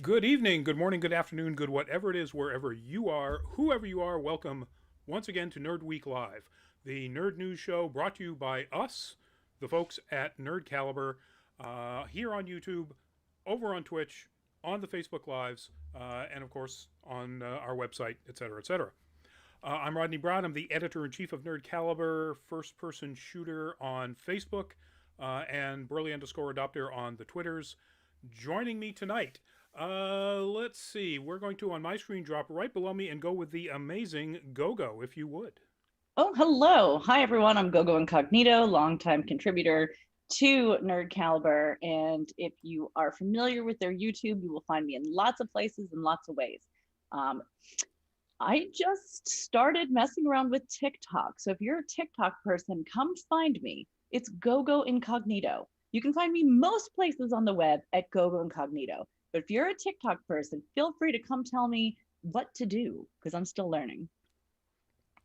Good evening, good morning, good afternoon, good whatever it is, wherever you are, whoever you are, welcome once again to Nerd Week Live, the nerd news show brought to you by us, the folks at Nerd Caliber, here on YouTube, over on Twitch, on the Facebook Lives, and of course on our website, etc., etc. I'm Rodney Brown. I'm the editor in chief of Nerd Caliber, first person shooter on Facebook, and Burley underscore adopter on the Twitters. Joining me tonight, let's see, we're going to on my screen drop right below me and go with the amazing Gogo, if you would. Oh, hello. Hi, everyone. I'm Gogo Incognito, longtime contributor to Nerd Caliber. And if you are familiar with their YouTube, you will find me in lots of places and lots of ways. Um, I just started messing around with TikTok. So if you're a TikTok person, come find me. It's Gogo Incognito. You can find me most places on the web at Gogo Incognito. But if you're a TikTok person, feel free to come tell me what to do because I'm still learning.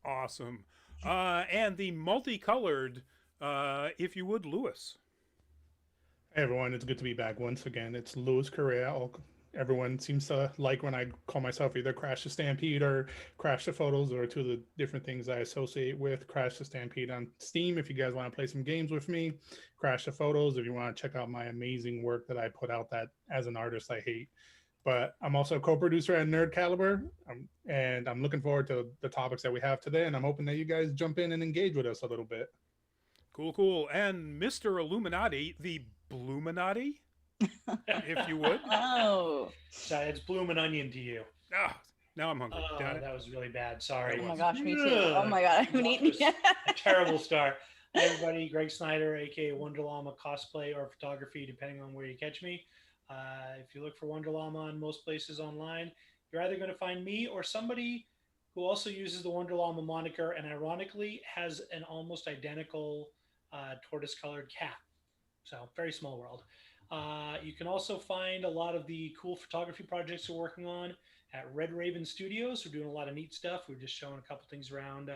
Awesome. And the multicolored, if you would, Lewis. Hey everyone, it's good to be back once again. It's Louis Correa. Everyone seems to like when I call myself either Crash the Stampede or Crash the Photos, or two of the different things I associate with Crash the Stampede on Steam. If you guys want to play some games with me, Crash the Photos. If you want to check out my amazing work that I put out that as an artist I hate. But I'm also a co-producer at Nerd Caliber, and I'm looking forward to the topics that we have today, and I'm hoping that you guys jump in and engage with us a little bit. Cool, cool. And Mr. Illuminati, the Bluminati, if you would. Oh, Sorry, it's bloom and onion to you. Ah, now I'm hungry. Damn it. That was really bad. Sorry. oh my gosh, me too. Oh my God, I haven't eaten yet. A terrible start. Hi, everybody. Greg Snyder, aka Wonder Llama cosplay or photography, depending on where you catch me. If you look for Wonder Llama in most places online, you're either going to find me or somebody who also uses the Wonder Llama moniker and ironically has an almost identical tortoise colored cat. So, very small world. You can also find a lot of the cool photography projects we're working on at Red Raven Studios. We're doing a lot of neat stuff. We're just showing a couple things around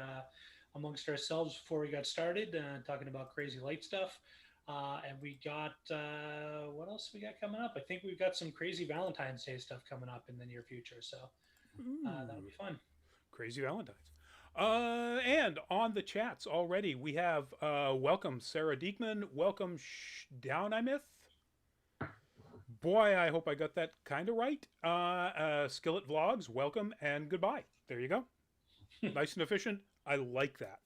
amongst ourselves before we got started, talking about crazy light stuff. And we got what else we got coming up? I think we've got some crazy Valentine's Day stuff coming up in the near future. So that'll Ooh, be fun. crazy Valentine's. And on the chats already, we have welcome Sarah Diekman, welcome Down I Myth. Boy, I hope I got that kind of right. Skillet Vlogs, welcome and goodbye. There you go. Nice and efficient. I like that.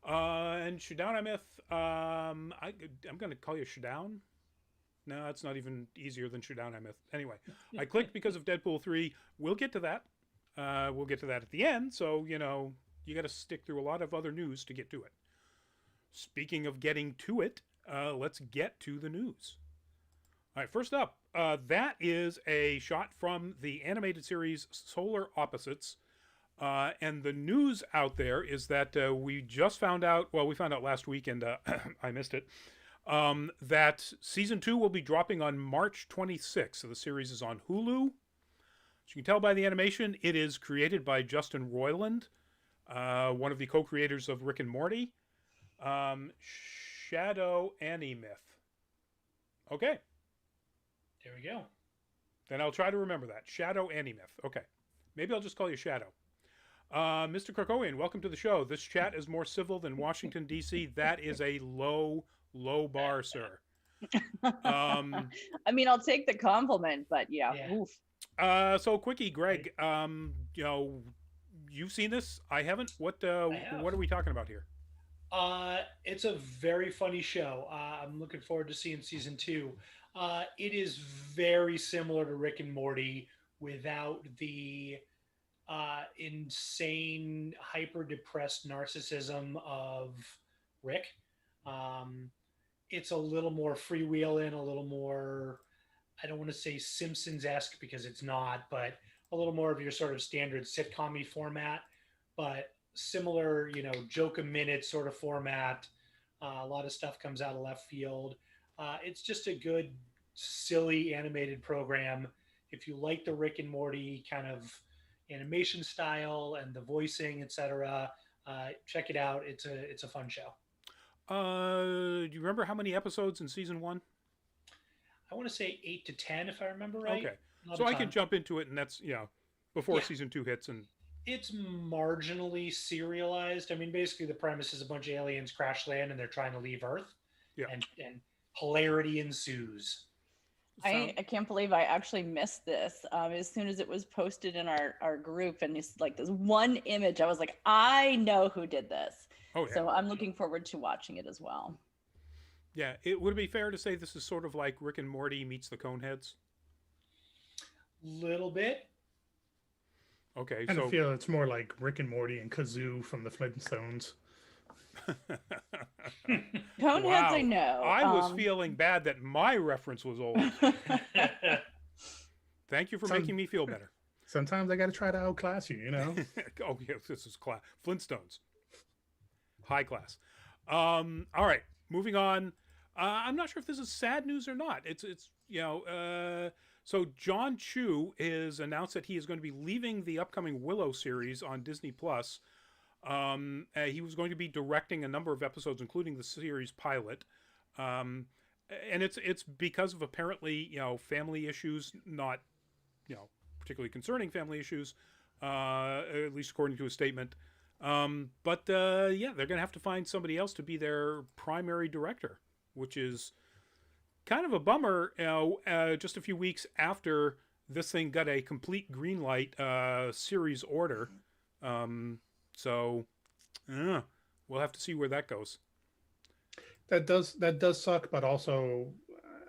And Shadown I Myth, I'm going to call you Shadown. No, it's not even easier than Shadown I Myth. Anyway, I clicked because of Deadpool 3. We'll get to that. We'll get to that at the end. So, you got to stick through a lot of other news to get to it. Speaking of getting to it, let's get to the news. All right, first up, that is a shot from the animated series Solar Opposites. And the news out there is that we just found out, well, we found out last week and I missed it, that season 2 will be dropping on March 26th. So the series is on Hulu. As you can tell by the animation, it is created by Justin Roiland, one of the co-creators of Rick and Morty. Shadow Annie Myth. Okay. There we go. Then I'll try to remember that. Shadow Annie Myth. Okay. Maybe I'll just call you Shadow. Mr. Krakowian, welcome to the show. This chat is more civil than Washington, D.C. That is a low, low bar, sir. I mean, I'll take the compliment, but yeah. So, quickie, Greg, you've seen this. I haven't. What are we talking about here? It's a very funny show. I'm looking forward to seeing season 2. It is very similar to Rick and Morty without the insane, hyper depressed narcissism of Rick. It's a little more freewheeling, a little more, I don't want to say Simpsons esque because it's not, but a little more of your sort of standard sitcom format, but similar, joke a minute sort of format. A lot of stuff comes out of left field. It's just a good, silly animated program. If you like the Rick and Morty kind of animation style and the voicing, etc., check it out. It's a fun show. Do you remember how many episodes in season 1? I want to say 8 to 10, if I remember right. Okay. Not So a I can ton. jump into it, and that's, before Yeah. season 2 hits. And It's marginally serialized. I mean, basically, the premise is a bunch of aliens crash land and they're trying to leave Earth, yeah. and hilarity ensues. I can't believe I actually missed this. As soon as it was posted in our group, and it's like this one image, I was like, I know who did this. Oh, yeah. So I'm looking forward to watching it as well. Yeah. Would it be fair to say this is sort of like Rick and Morty meets the Coneheads? Little bit. Okay. I kind of feel it's more like Rick and Morty and Kazoo from the Flintstones. Coneheads, Wow. I know. I was feeling bad that my reference was old. Thank you for making me feel better. Sometimes I got to try to outclass you, you know? Oh, yes, this is class. Flintstones. High class. All right, moving on. I'm not sure if this is sad news or not. It's so John Chu is announced that he is going to be leaving the upcoming Willow series on Disney Plus. He was going to be directing a number of episodes, including the series pilot. And it's because of apparently, family issues, not, particularly concerning family issues, at least according to a statement. But they're going to have to find somebody else to be their primary director, which is kind of a bummer. Just a few weeks after this thing got a complete green light series order. So we'll have to see where that goes. That does suck, but also,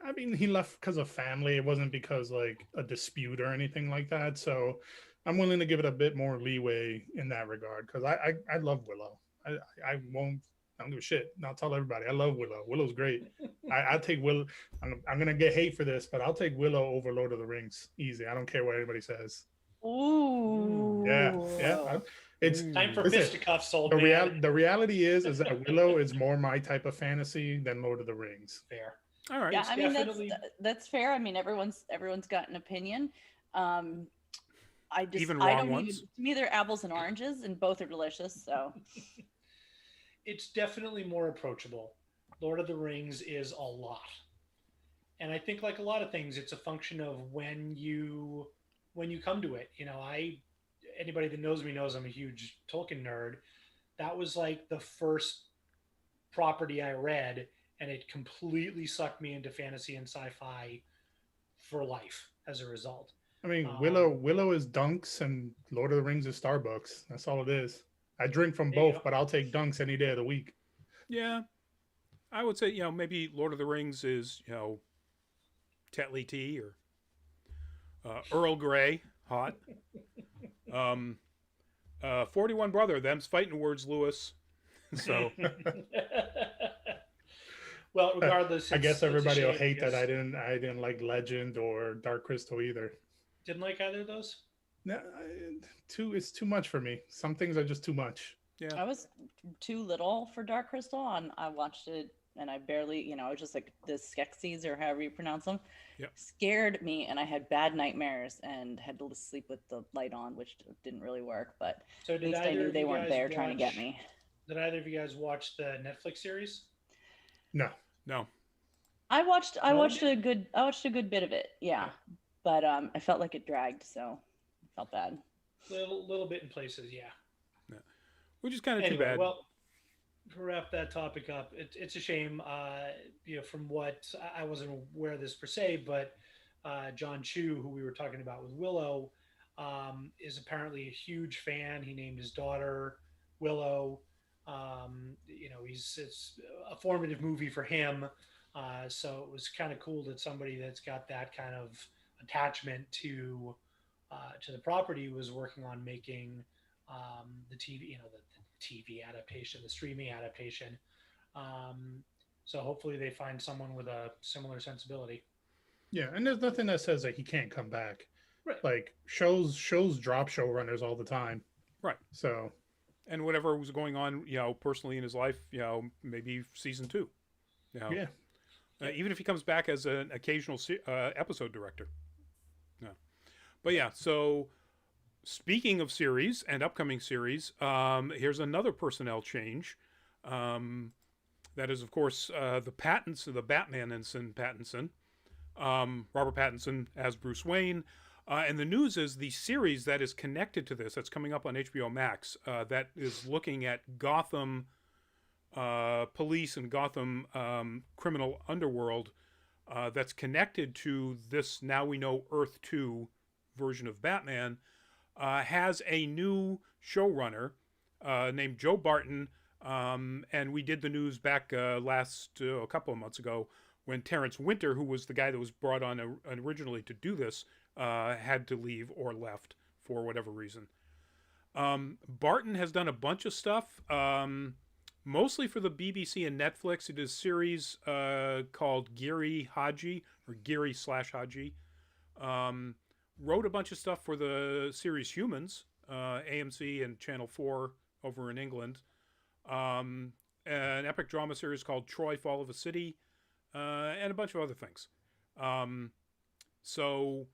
I mean, he left because of family. It wasn't because like a dispute or anything like that. So I'm willing to give it a bit more leeway in that regard, because I love Willow. I don't give a shit. And I'll tell everybody I love Willow. Willow's great. I take Willow. I'm gonna get hate for this, but I'll take Willow over Lord of the Rings easy. I don't care what anybody says. Ooh. Yeah. It's Time for listen, fisticuffs, old the man. the reality is that Willow is more my type of fantasy than Lord of the Rings. Fair. All right. Yeah, I mean definitely- that's fair. I mean everyone's got an opinion. Even I wrong don't ones? even, to me they're apples and oranges, and both are delicious. So It's definitely more approachable. Lord of the Rings is a lot. And I think like a lot of things, it's a function of when you come to it. Anybody that knows me knows I'm a huge Tolkien nerd. That was like the first property I read, and it completely sucked me into fantasy and sci-fi for life as a result. I mean, Willow is Dunks and Lord of the Rings is Starbucks. That's all it is. I drink from There you both, go. but I'll take Dunks any day of the week. Yeah. I would say, maybe Lord of the Rings is, Tetley tea or Earl Grey, hot. 41 Brother, them's fighting words, Lewis. So, Well, regardless, I guess it's a everybody will shame hate that because- I didn't like Legend or Dark Crystal either. Didn't like either of those. No, it's too much for me. Some things are just too much. yeah. I was too little for Dark Crystal, and I watched it, and I barely, I was just like the Skeksis or however you pronounce them, Yep. scared me, and I had bad nightmares and had to sleep with the light on, which didn't really work. But So at did least I either knew of they you weren't guys there trying to get watch- me. Did either of you guys watch the Netflix series? No. No. I watched No one a good bit of it, yeah, but I felt like it dragged, so I felt bad. Little bit in places, yeah. Which is kind of Anyway, too bad. well, to wrap that topic up, it's a shame. From what I wasn't aware of this per se, but John Chu, who we were talking about with Willow, is apparently a huge fan. He named his daughter Willow. It's a formative movie for him. So it was kind of cool that somebody that's got that kind of attachment to the property was working on making the TV, the TV adaptation, the streaming adaptation. So hopefully they find someone with a similar sensibility. Yeah, and there's nothing that says that he can't come back. Right. Like shows drop showrunners all the time. Right. So And whatever was going on, personally in his life, maybe season 2. yeah. Even if he comes back as an occasional episode director. No. But yeah, so speaking of series and upcoming series, here's another personnel change. That is, of course, the Batman and Pattinson. Robert Pattinson as Bruce Wayne. And the news is the series that is connected to this, that's coming up on HBO Max, that is looking at Gotham police and Gotham criminal underworld, that's connected to this Now We Know Earth 2 version of Batman, has a new showrunner named Joe Barton. And we did the news back a couple of months ago when Terrence Winter, who was the guy that was brought on originally to do this, had to leave or left for whatever reason. Barton has done a bunch of stuff, mostly for the BBC and Netflix. It is a series called Giri Haji, or Giri/Haji. Wrote a bunch of stuff for the series Humans, AMC and Channel 4 over in England. An epic drama series called Troy, Fall of a City, and a bunch of other things. So,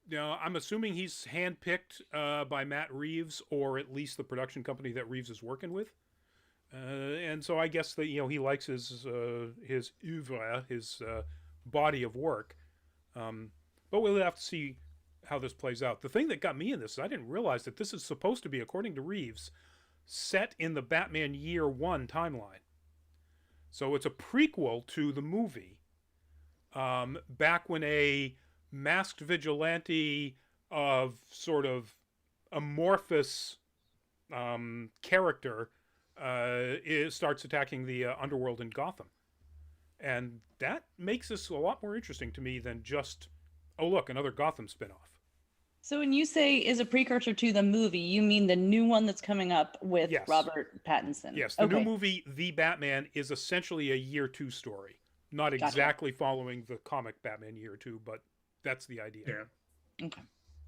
you know, I'm assuming he's handpicked by Matt Reeves, or at least the production company that Reeves is working with. And so I guess that, you know, he likes his oeuvre, his body of work. But we'll have to see how this plays out. The thing that got me in this is I didn't realize that this is supposed to be, according to Reeves, set in the Batman Year One timeline. So it's a prequel to the movie. Back when a masked vigilante of sort of amorphous character starts attacking the underworld in Gotham. And that makes this a lot more interesting to me than just, oh, look, another Gotham spinoff. So when you say is a precursor to the movie, you mean the new one that's coming up with Yes. Robert Pattinson? Yes, the new movie, The Batman, is essentially a Year Two story. Not exactly following the comic Batman Year Two, but that's the idea. Yeah. Okay.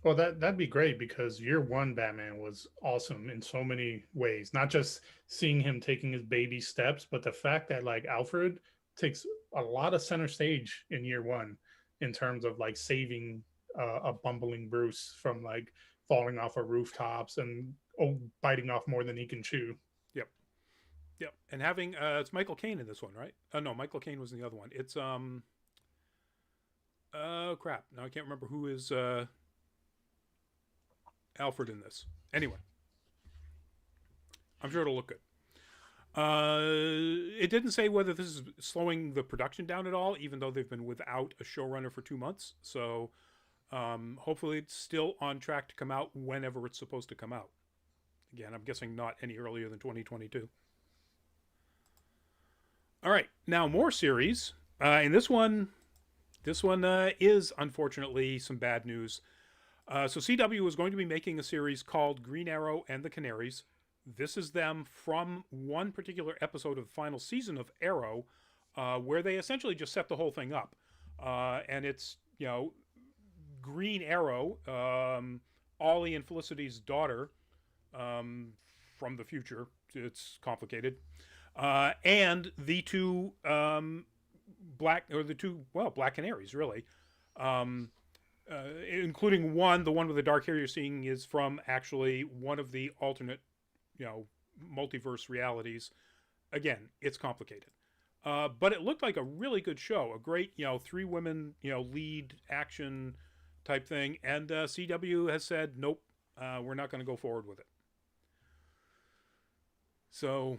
Well, that'd be great, because Year One Batman was awesome in so many ways. Not just seeing him taking his baby steps, but the fact that like Alfred takes a lot of center stage in Year One in terms of like saving a bumbling Bruce from like falling off of rooftops and biting off more than he can chew. Yep. And having it's Michael Caine in this one, right? No, Michael Caine was in the other one. It's oh crap. Now I can't remember who is Alfred in this. Anyway, I'm sure it'll look good. It didn't say whether this is slowing the production down at all, even though they've been without a showrunner for 2 months. So hopefully it's still on track to come out whenever it's supposed to come out. Again, I'm guessing not any earlier than 2022. All right, now more series. And this one is unfortunately some bad news. So CW is going to be making a series called Green Arrow and the Canaries. This is them from one particular episode of the final season of Arrow, where they essentially just set the whole thing up. And it's, you know, Green Arrow, Ollie and Felicity's daughter from the future. It's complicated. And the two Black Canaries, really. Including the one with the dark hair you're seeing is from actually one of the alternate, you know, multiverse realities. Again, it's complicated. But it looked like a really good show. A great, you know, 3 women, you know, lead action type thing. And CW has said, nope, we're not going to go forward with it. So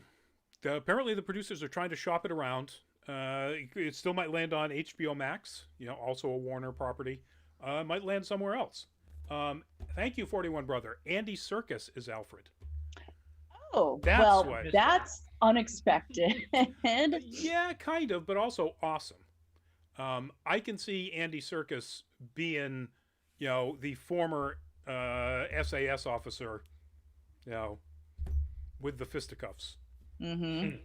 apparently the producers are trying to shop it around. It still might land on HBO Max, you know, also a Warner property. Might land somewhere else. Thank you, 41 Brother. Andy Serkis is Alfred. Oh, that's unexpected. Yeah, kind of, but also awesome. I can see Andy Serkis being, you know, the former SAS officer, you know, with the fisticuffs. Mm-hmm.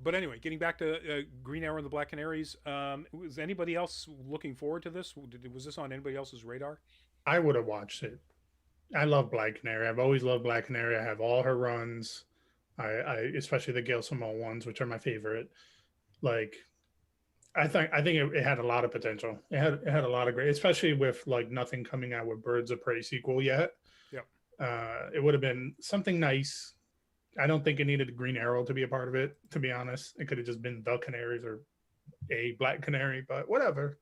But anyway, getting back to Green Arrow and the Black Canaries, was anybody else looking forward to this? Was this on anybody else's radar? I would have watched it. I love Black Canary. I've always loved Black Canary. I have all her runs. I especially the Gail Simone ones, which are my favorite. Like, I think it had a lot of potential. It had a lot of great, especially with like nothing coming out with Birds of Prey sequel yet. Yep. It would have been something nice. I don't think it needed a Green Arrow to be a part of it, to be honest. It could have just been the Canaries or a Black Canary, but whatever.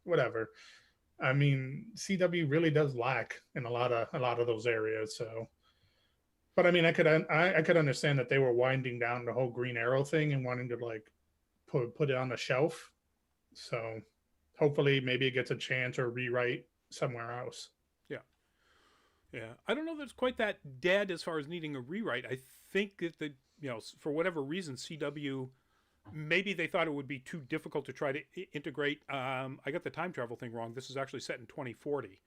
I mean, CW really does lack in a lot of those areas. So, but I mean, I could understand that they were winding down the whole Green Arrow thing and wanting to like put it on the shelf. So, hopefully, maybe it gets a chance or rewrite somewhere else. Yeah. Yeah. I don't know that it's quite that dead as far as needing a rewrite. I think that for whatever reason, CW, maybe they thought it would be too difficult to try to integrate. I got the time travel thing wrong. This is actually set in 2040.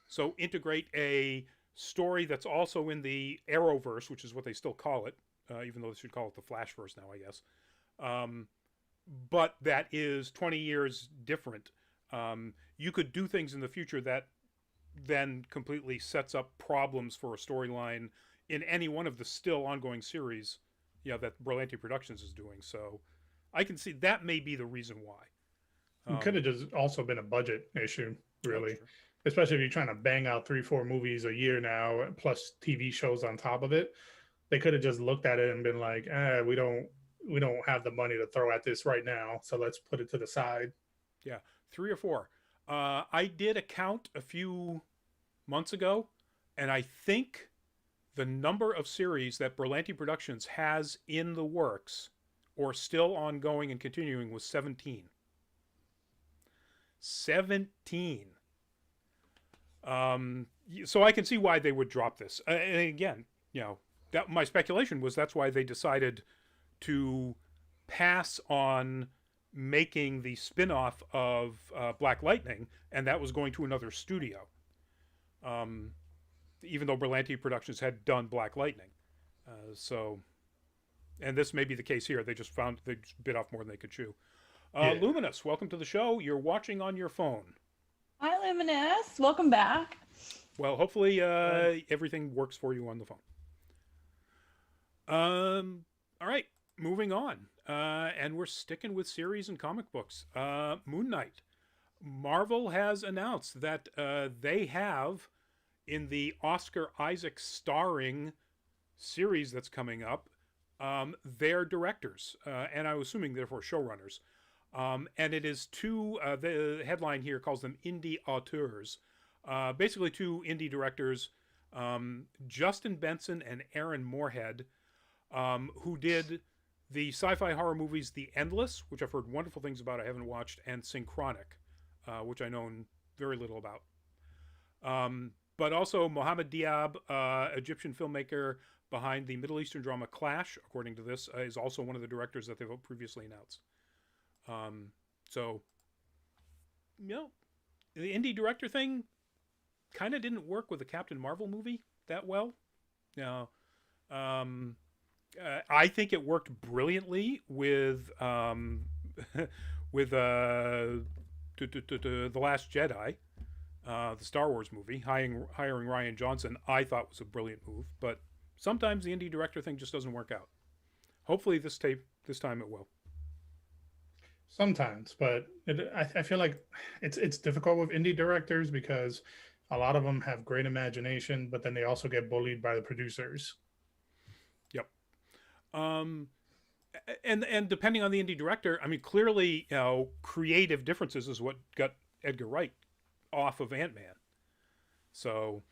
So integrate a story that's also in the Arrowverse, which is what they still call it, even though they should call it the Flashverse now, I guess. But that is 20 years different. You could do things in the future that then completely sets up problems for a storyline in any one of the still ongoing series, that Berlanti Productions is doing. So I can see that may be the reason why. It could have just also been a budget issue, really. Especially if you're trying to bang out 3-4 movies a year now, plus TV shows on top of it. They could have just looked at it and been like, we don't have the money to throw at this right now, so let's put it to the side. Yeah, 3 or 4. I did a count a few months ago, and I think the number of series that Berlanti Productions has in the works or still ongoing and continuing was 17. 17. So I can see why they would drop this. And again, that my speculation was that's why they decided to pass on making the spin-off of Black Lightning, and that was going to another studio. Even though Berlanti Productions had done Black Lightning. And this may be the case here. They just bit off more than they could chew. Luminous, welcome to the show. You're watching on your phone. Hi, Luminous. Welcome back. Well, hopefully everything works for you on the phone. All right, moving on. And we're sticking with series and comic books. Moon Knight. Marvel has announced that they have, in the Oscar Isaac starring series that's coming up, their directors, and I'm assuming therefore showrunners. And it is two, the headline here calls them indie auteurs, basically two indie directors, Justin Benson and Aaron Moorhead, who did the sci-fi horror movies The Endless, which I've heard wonderful things about, I haven't watched, and Synchronic, which I know very little about. But also Mohammed Diab, Egyptian filmmaker behind the Middle Eastern drama Clash, according to this, is also one of the directors that they've previously announced. So, the indie director thing kind of didn't work with the Captain Marvel movie that well. Now, I think it worked brilliantly with with The Last Jedi. The Star Wars movie, hiring Rian Johnson, I thought was a brilliant move, but sometimes the indie director thing just doesn't work out. Hopefully this time it will. Sometimes, but I feel like it's difficult with indie directors because a lot of them have great imagination, but then they also get bullied by the producers. Yep. And depending on the indie director, I mean, clearly, creative differences is what got Edgar Wright off of Ant-Man. So,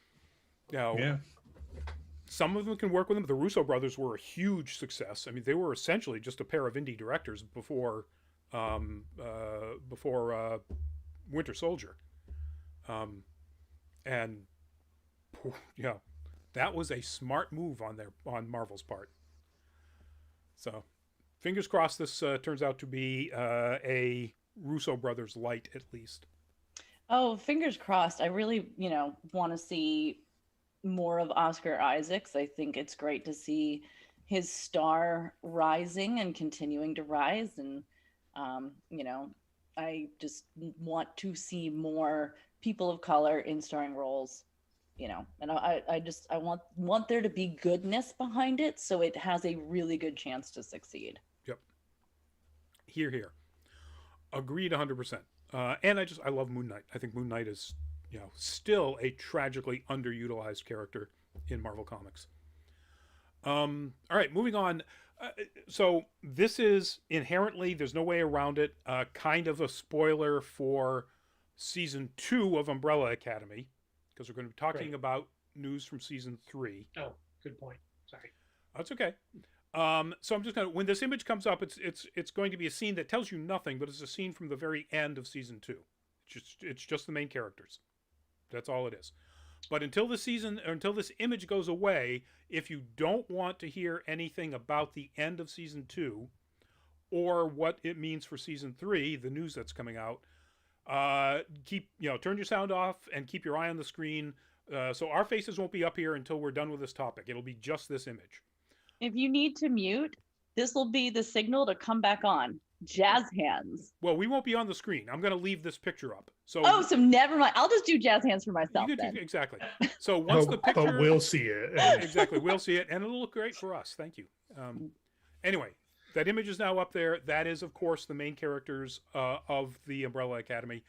yeah. Some of them can work with them. The Russo brothers were a huge success. I mean, they were essentially just a pair of indie directors before Winter Soldier. And that was a smart move on Marvel's part. So, fingers crossed this turns out to be a Russo brothers light at least. Oh, fingers crossed. I really, want to see more of Oscar Isaacs. I think it's great to see his star rising and continuing to rise. And, I just want to see more people of color in starring roles, and I want there to be goodness behind it so it has a really good chance to succeed. Yep. Here. Agreed 100%. And I love Moon Knight. I think Moon Knight is, still a tragically underutilized character in Marvel Comics. All right, moving on. So this is inherently, there's no way around it, kind of a spoiler for season 2 of Umbrella Academy, because we're going to be talking Great. about news from season 3. Oh, good point. Sorry. That's okay. So I'm just gonna, when this image comes up, it's going to be a scene that tells you nothing, but it's a scene from the very end of season 2. It's just the main characters. That's all it is. But until this season, or until this image goes away, if you don't want to hear anything about the end of season 2 or what it means for season 3, the news that's coming out, turn your sound off and keep your eye on the screen. So our faces won't be up here until we're done with this topic. It'll be just this image. If you need to mute, this will be the signal to come back on. Jazz hands. Well, we won't be on the screen. I'm going to leave this picture up. So so never mind. I'll just do jazz hands for myself then. exactly. So once the picture, but we'll see it. Exactly, we'll see it, and it'll look great for us. Thank you. Anyway, that image is now up there. That is, of course, the main characters of the Umbrella Academy.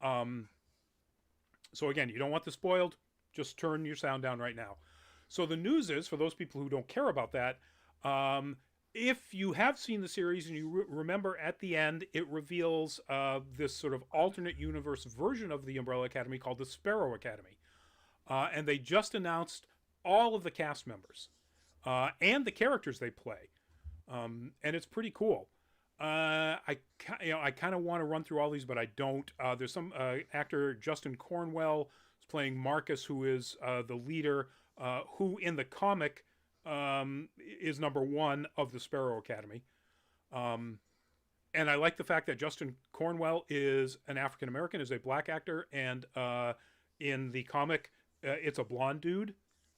So again, you don't want this spoiled. Just turn your sound down right now. So the news is, for those people who don't care about that, if you have seen the series and you remember at the end, it reveals this sort of alternate universe version of the Umbrella Academy called the Sparrow Academy. And they just announced all of the cast members and the characters they play. And it's pretty cool. I kind of want to run through all these, but I don't. There's some actor, Justin Cornwell, is playing Marcus, who is the leader, who in the comic is number 1 of the Sparrow Academy. And I like the fact that Justin Cornwell is an African American, is a black actor, and in the comic, it's a blonde dude.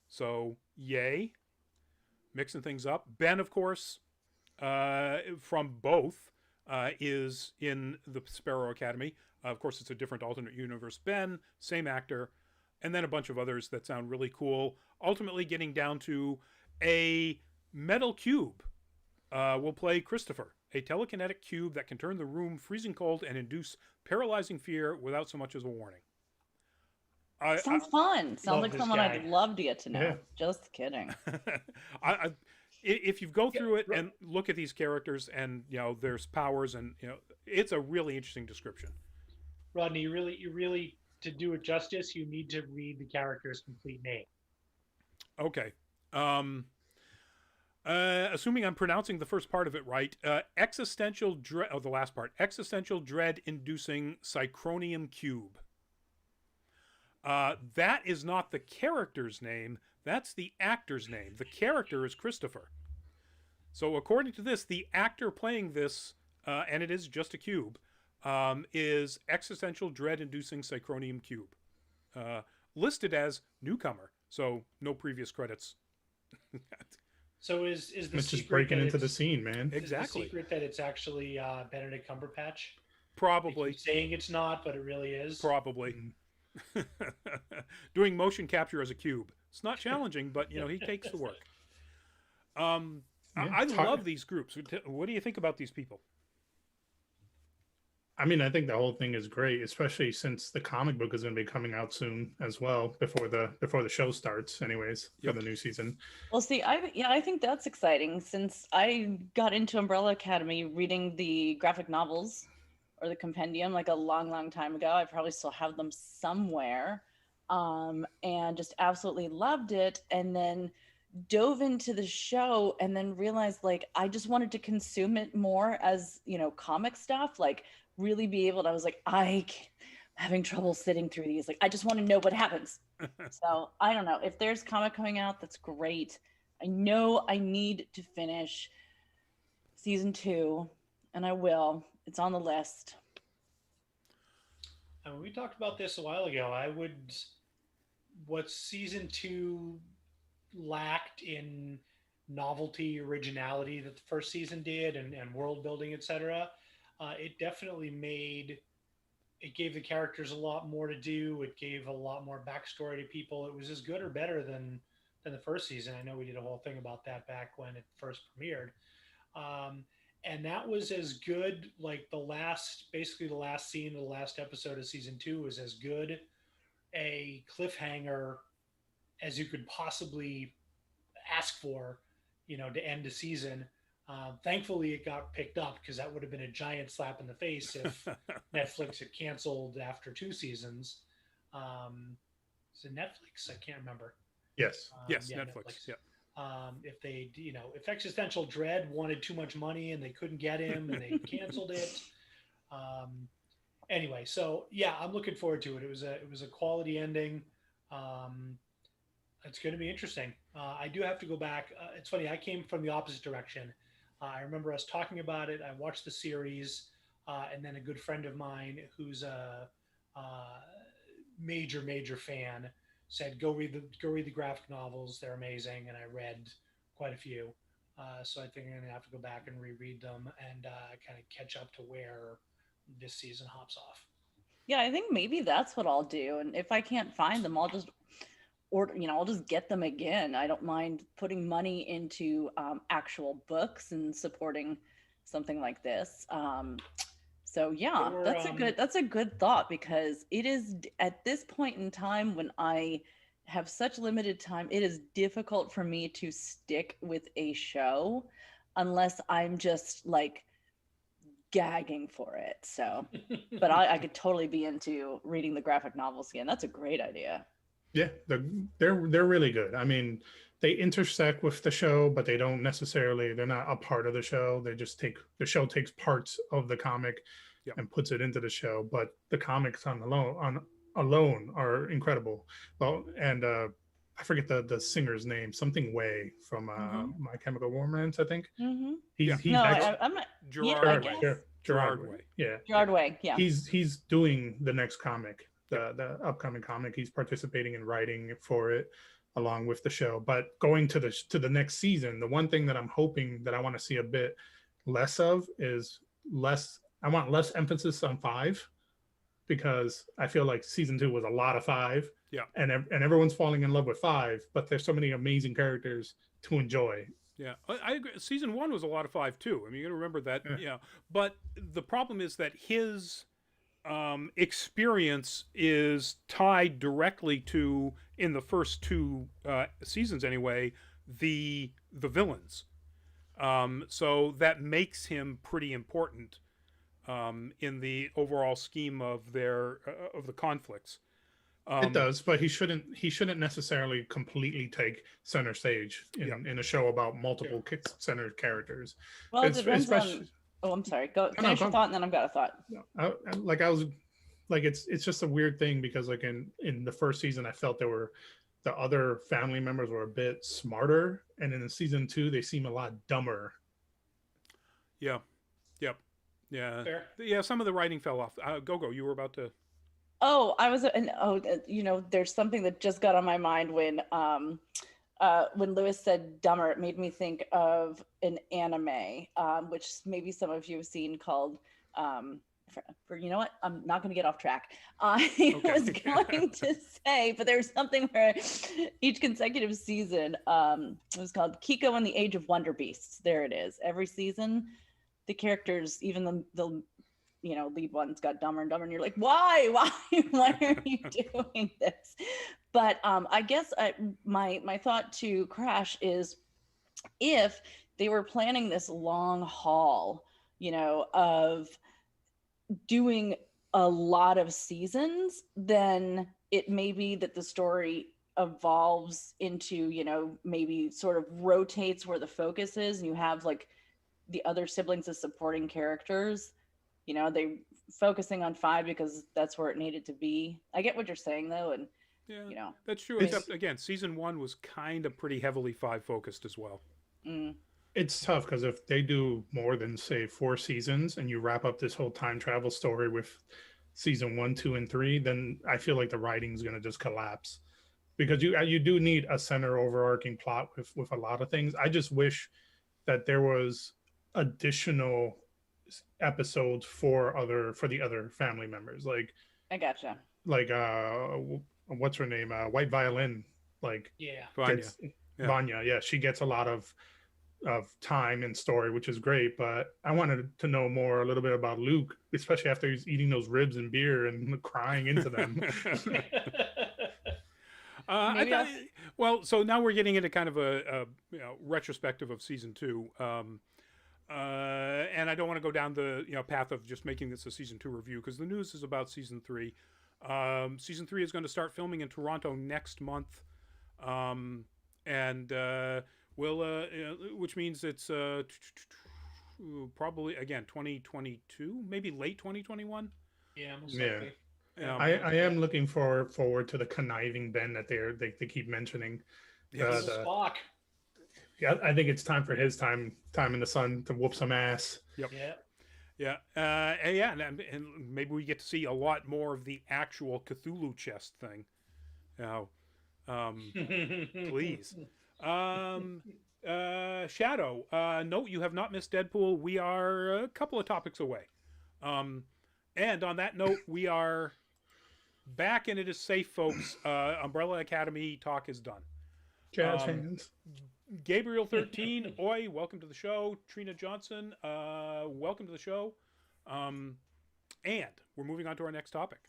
So, yay. Mixing things up. Ben, of course, from both, is in the Sparrow Academy. Of course, it's a different alternate universe. Ben, same actor. And then a bunch of others that sound really cool. Ultimately getting down to a metal cube will play Christopher, a telekinetic cube that can turn the room freezing cold and induce paralyzing fear without so much as a warning. Sounds fun. Sounds like someone guy. I'd love to get to know. Yeah. Just kidding. If you go through it and look at these characters and, there's powers and, it's a really interesting description. Rodney, you really, to do it justice, you need to read the character's complete name. Okay. Assuming I'm pronouncing the first part of it right, existential dread, the last part, existential dread inducing Psychronium cube. That is not the character's name. That's the actor's name. The character is Christopher. So according to this, the actor playing this, and it is just a cube, is existential dread inducing Psychronium cube. Listed as newcomer. So no previous credits. So is the It's just secret breaking that into the it's- scene, man. Exactly. Is the secret that it's actually Benedict Cumberbatch? Probably. They keep saying it's not, but it really is. Probably. Doing motion capture as a cube. It's not challenging, but he takes the work. I love these groups. What do you think about these people? I mean, I think the whole thing is great, especially since the comic book is going to be coming out soon as well, before the show starts, anyways, for the new season. Well, see, I think that's exciting, since I got into Umbrella Academy reading the graphic novels or the compendium like a long, long time ago. I probably still have them somewhere, and just absolutely loved it. And then dove into the show and then realized I just wanted to consume it more as, comic stuff, really be able to, I was like, I'm having trouble sitting through these. I just want to know what happens. So I don't know. If there's comic coming out, that's great. I know I need to finish season 2, and I will. It's on the list. And we talked about this a while ago. What season 2 lacked in novelty, originality that the first season did, and world building, etc. It definitely gave the characters a lot more to do. It gave a lot more backstory to people. It was as good or better than the first season. I know we did a whole thing about that back when it first premiered. And that was as good, basically the last scene of the last episode of season 2 was as good a cliffhanger as you could possibly ask for to end the season. Thankfully, it got picked up because that would have been a giant slap in the face if Netflix had canceled after 2 seasons. Is it Netflix? I can't remember. Yes. Yes, Netflix. Yeah. If they, if Existential Dread wanted too much money and they couldn't get him and they canceled it. Anyway, so yeah, I'm looking forward to it. It was a quality ending. It's going to be interesting. I do have to go back. It's funny. I came from the opposite direction. I remember us talking about it. I watched the series, and then a good friend of mine who's a major fan said, go read the graphic novels. They're amazing. And I read quite a few. So I think I'm going to have to go back and reread them and kind of catch up to where this season hops off. Yeah, I think maybe that's what I'll do. And if I can't find them, I'll just I'll just get them again. I don't mind putting money into actual books and supporting something like this. So yeah, that's a good thought, because it is at this point in time when I have such limited time, it is difficult for me to stick with a show unless I'm just like gagging for it. So, but I could totally be into reading the graphic novels again. That's a great idea. Yeah, they're really good. I mean, they intersect with the show, but they're not a part of the show. The show takes parts of the comic and puts it into the show, but the comics alone are incredible. Well, and I forget the singer's name, something Way from My Chemical Romance, I think. Mm-hmm. I'm not. Gerard Way. Yeah. Gerard Way. Yeah. He's doing the next comic. The upcoming comic. He's participating in writing for it along with the show. But going to the next season, the one thing that I'm hoping that I want to see a bit less of is I want less emphasis on 5, because I feel like season 2 was a lot of 5. Yeah. And everyone's falling in love with 5, but there's so many amazing characters to enjoy. Yeah, I agree. Season 1 was a lot of 5 too. I mean, you got to remember that. Yeah. But the problem is that his experience is tied directly to, in the first 2 seasons anyway, the villains. So that makes him pretty important in the overall scheme of of the conflicts. It does, but he shouldn't necessarily completely take center stage in a show about multiple center characters. Well, it depends on. Oh, I'm sorry. Go finish your thought, and then I've got a thought. It's just a weird thing, because like in the first season, I felt the other family members were a bit smarter, and in season 2, they seem a lot dumber. Yeah. Yep. Yeah. Fair. Yeah. Some of the writing fell off. Go. You were about to. Oh, there's something that just got on my mind when Lewis said dumber. It made me think of an anime, which maybe some of you have seen, called you know what? I'm not going to get off track. Was going to say, but there's something where each consecutive season, it was called Kiko and the Age of Wonder Beasts. There it is. Every season, the characters, even the lead ones, got dumber and dumber, and you're like, why are you doing this? But I guess my thought to Crash is, if they were planning this long haul, of doing a lot of seasons, then it may be that the story evolves into, maybe sort of rotates where the focus is, and you have like the other siblings as supporting characters. They focusing on 5 because that's where it needed to be. I get what you're saying though, and that's true. Except again, season 1 was kind of pretty heavily 5 focused as well. It's tough, because if they do more than say 4 seasons and you wrap up this whole time travel story with season 1, 2, and 3, then I feel like the writing's going to just collapse, because you do need a center overarching plot with a lot of things. I just wish that there was additional episodes for the other family members. Like, I gotcha. Like what's her name? White Violin. Like, Vanya. Yeah, she gets a lot of time and story, which is great. But I wanted to know a little bit about Luke, especially after he's eating those ribs and beer and crying into them. Maybe I'll- Well, so now we're getting into kind of a retrospective of season 2. And I don't want to go down the path of just making this a season 2 review because the news is about season 3. Season 3 is going to start filming in Toronto next month, and which means it's probably again 2022, maybe late 2021. Yeah, most Yeah. likely. I am looking forward to the conniving Ben that they keep mentioning. Yes. Spock. Yeah, I think it's time for his time in the sun to whoop some ass. Yep. Yeah. Yeah, and maybe we get to see a lot more of the actual Cthulhu chest thing. Now, please. Shadow, note you have not missed Deadpool. We are a couple of topics away. And on that note, we are back and it is safe, folks. Umbrella Academy talk is done. Jazz hands. Gabriel 13, oi, welcome to the show. Trina Johnson, welcome to the show. And we're moving on to our next topic.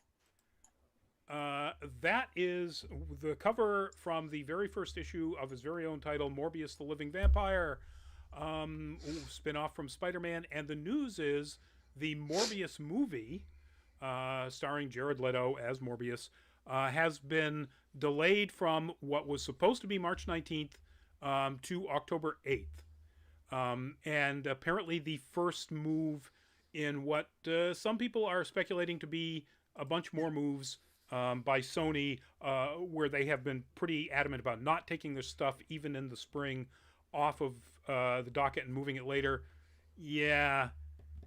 That is the cover from the very first issue of his very own title, Morbius the Living Vampire, spin-off from Spider-Man. And the news is the Morbius movie, starring Jared Leto as Morbius, has been delayed from what was supposed to be March 19th to October 8th. And apparently the first move in what some people are speculating to be a bunch more moves by Sony, where they have been pretty adamant about not taking their stuff, even in the spring, off of the docket and moving it later. Yeah.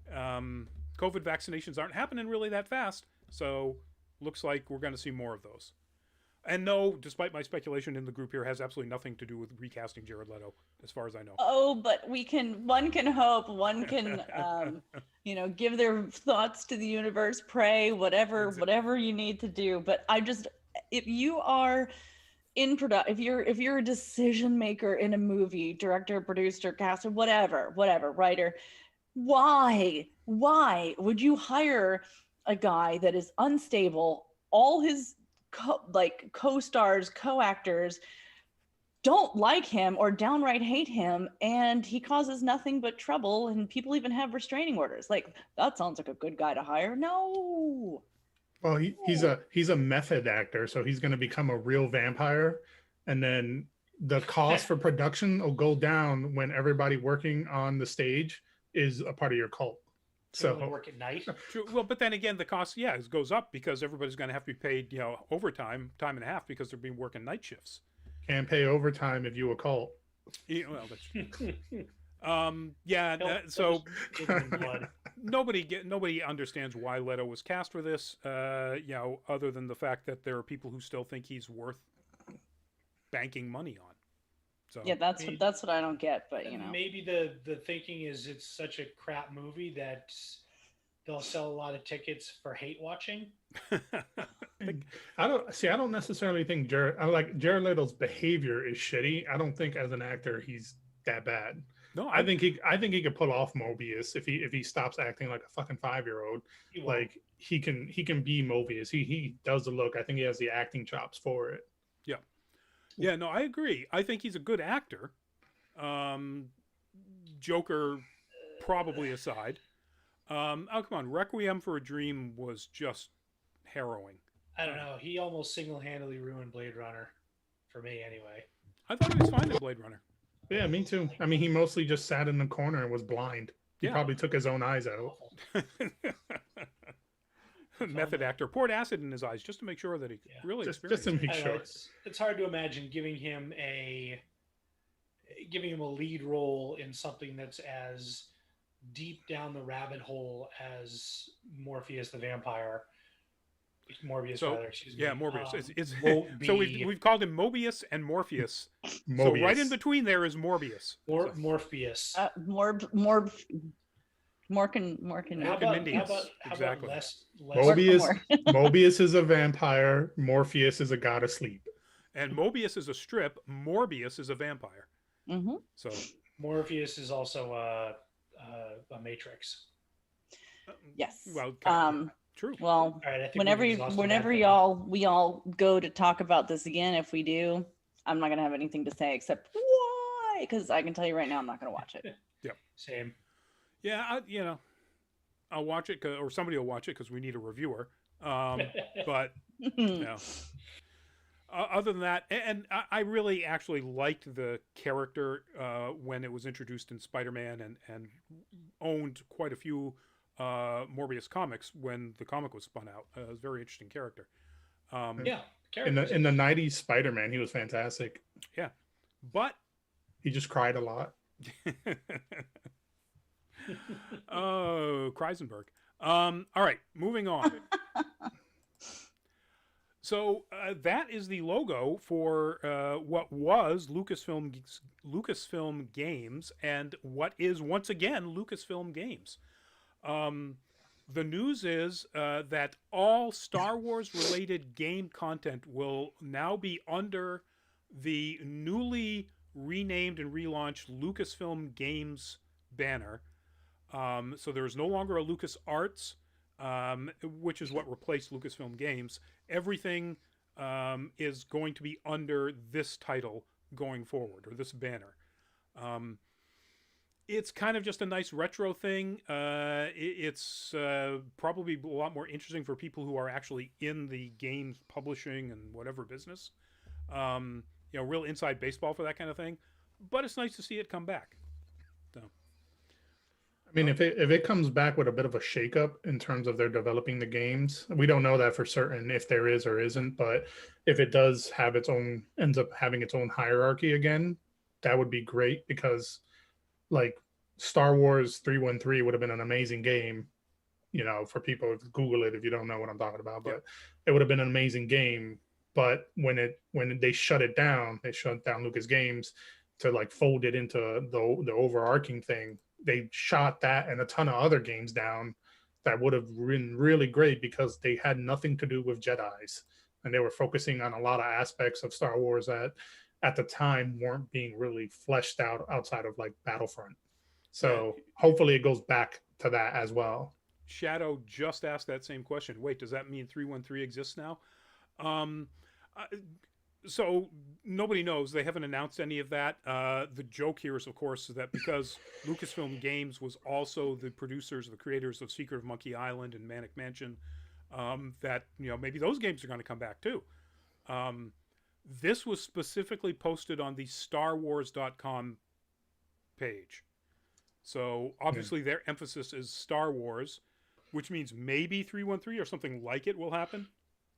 COVID vaccinations aren't happening really that fast, so looks like we're going to see more of those. And no, despite my speculation in the group here, has absolutely nothing to do with recasting Jared Leto, as far as I know. Oh, but one can hope, one can, give their thoughts to the universe, pray, whatever you need to do. But if you are in production, if you're a decision maker in a movie, director, producer, caster, whatever, writer, why would you hire a guy that is unstable? All his co-stars, co-actors don't like him or downright hate him, and he causes nothing but trouble, and people even have restraining orders. Like, that sounds like a good guy to hire. No. Well, he's a method actor, so he's going to become a real vampire, and then the cost for production will go down when everybody working on the stage is a part of your cult. So work at night. True. Well, but then again, the cost, it goes up because everybody's going to have to be paid, overtime, time and a half, because they're being working night shifts. Can't pay overtime if you a cult. Yeah, well, that's true. So nobody understands why Leto was cast for this. Other than the fact that there are people who still think he's worth banking money on. So yeah, that's what I don't get. But maybe the thinking is it's such a crap movie that they'll sell a lot of tickets for hate watching. I don't necessarily think Jared Leto's behavior is shitty. I don't think as an actor he's that bad. No, I think he could pull off Mobius if he stops acting like a fucking 5-year-old. Like he can be Mobius. He does the look. I think he has the acting chops for it. Yeah. Yeah, no, I agree. I think he's a good actor. Joker probably aside. Come on, Requiem for a Dream was just harrowing. I don't know. He almost single-handedly ruined Blade Runner for me anyway. I thought he was fine in Blade Runner. Yeah, me too. I mean, he mostly just sat in the corner and was blind. He probably took his own eyes out. Method actor poured acid in his eyes just to make sure that he really experienced. Just to make sure. It's hard to imagine giving him a lead role in something that's as deep down the rabbit hole as Morbius the vampire. Morbius, excuse me. Yeah, Morbius. So we've called him Mobius and Morpheus. So right in between there is Morbius. Morpheus. Exactly. Mobius is a vampire. Morpheus is a god of sleep. And Mobius is a strip. Morbius is a vampire. Mm-hmm. So Morpheus is also a Matrix. Yes. Well, True. Well, All right, I think we whenever exhausted that whenever thing. we all go to talk about this again, if we do, I'm not gonna have anything to say except why, because I can tell you right now, I'm not gonna watch it. Same. Yeah, I'll watch it, or somebody will watch it because we need a reviewer. But other than that, and I really actually liked the character when it was introduced in Spider-Man, and owned quite a few Morbius comics when the comic was spun out. It was a very interesting character. Yeah. In the 90s Spider-Man, he was fantastic. Yeah, but He just cried a lot. Oh, Kreisenberg. All right, moving on. So that is the logo for what was Lucasfilm Games, and what is once again Lucasfilm Games. The news is that all Star Wars related game content will now be under the newly renamed and relaunched Lucasfilm Games banner. So there is no longer a LucasArts, which is what replaced Lucasfilm Games. Everything is going to be under this title going forward, or this banner. It's kind of just a nice retro thing. It's probably a lot more interesting for people who are actually in the games publishing and whatever business. Real inside baseball for that kind of thing. But it's nice to see it come back. So. I mean, if it comes back with a bit of a shakeup in terms of their developing the games, we don't know that for certain if there is or isn't. But if it does have ends up having its own hierarchy again, that would be great, because like Star Wars 313 would have been an amazing game, for people. Google it if you don't know what I'm talking about. But it would have been an amazing game. But when they shut it down, they shut down Lucas Games to like fold it into the overarching thing. They shot that and a ton of other games down that would have been really great, because they had nothing to do with Jedis, and they were focusing on a lot of aspects of Star Wars that at the time weren't being really fleshed out outside of like Battlefront. So hopefully it goes back to that as well. Shadow just asked that same question. Wait, does that mean 313 exists now? So nobody knows. They haven't announced any of that. The joke here is, of course, that because Lucasfilm Games was also the creators of Secret of Monkey Island and Manic Mansion, that maybe those games are going to come back too. This was specifically posted on the StarWars.com page. So obviously their emphasis is Star Wars, which means maybe 313 or something like it will happen.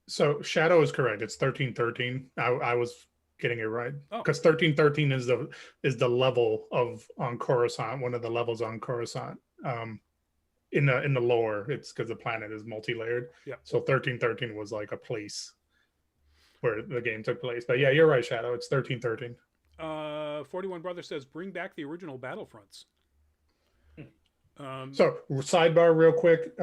So Shadow is correct. It's 1313. I was getting it right, because 1313 is the level on Coruscant, one of the levels on Coruscant. In the lore, it's because the planet is multi-layered. Yeah. So 1313 was like a place where the game took place. But yeah, you're right, Shadow. It's 1313. 41 Brother says, bring back the original Battlefronts. So sidebar real quick,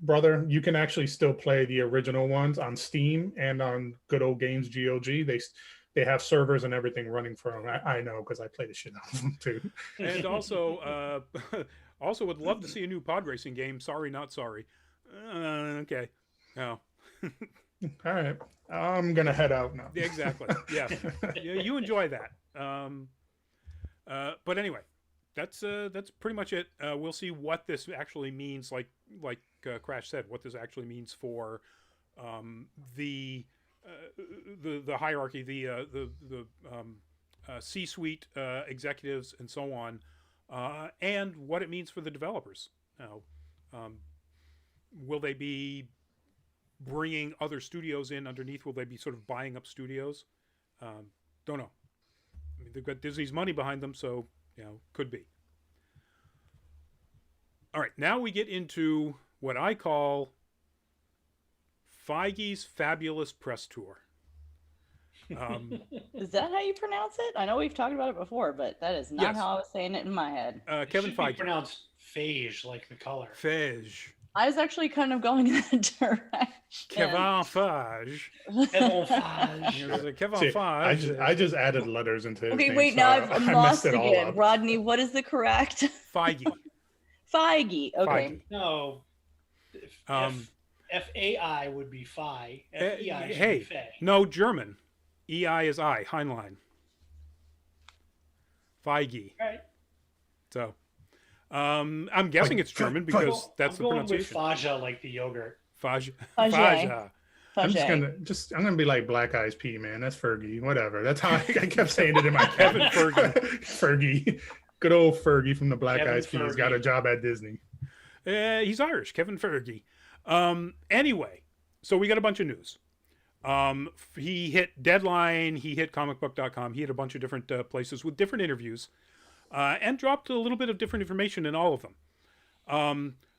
brother, you can actually still play the original ones on Steam and on Good Old Games GOG. They have servers and everything running for them. I know, because I play the shit out of them too. And also, also would love to see a new pod racing game. Sorry, not sorry. Okay. No. All right. I'm gonna head out now. Yeah, exactly. Yeah. You enjoy that. But anyway, that's pretty much it. We'll see what this actually means. Like Crash said, what this actually means for the hierarchy, the C-suite executives, and so on, and what it means for the developers. Now, will they be bringing other studios in underneath? Will they be sort of buying up studios? Don't know. I mean, they've got Disney's money behind them, so could be. All right, now we get into what I call Feige's fabulous press tour. Is that how you pronounce it? I know we've talked about it before, but that is not how I was saying it in my head. Kevin Feige. Pronounced Feige, like the color. Feige. I was actually kind of going in that direction. Kevin Feige. Kevin Feige. Kevin See, Feige. I just added letters into his name, wait, so now I I'm messed lost it all again. up. Rodney, what is the correct? Feige. Feige. Okay. Feige. No. FAI would be Phi. FEI should be Hey, Fey. no, German. EI is I, Heinlein. Feige. All right. So, I'm guessing it's German because that's the I'm going with pronunciation. Faja, like the yogurt. Faja. Faja. I'm gonna be like Black Eyes P, man. That's Fergie. Whatever. That's how I kept saying it in my Kevin Fergie. Fergie. Good old Fergie from the Black Kevin Eyes P has Fergie. got a job at Disney. He's Irish, Kevin Feige. Anyway, so we got a bunch of news. He hit Deadline, he hit comicbook.com, he hit a bunch of different places with different interviews, and dropped a little bit of different information in all of them.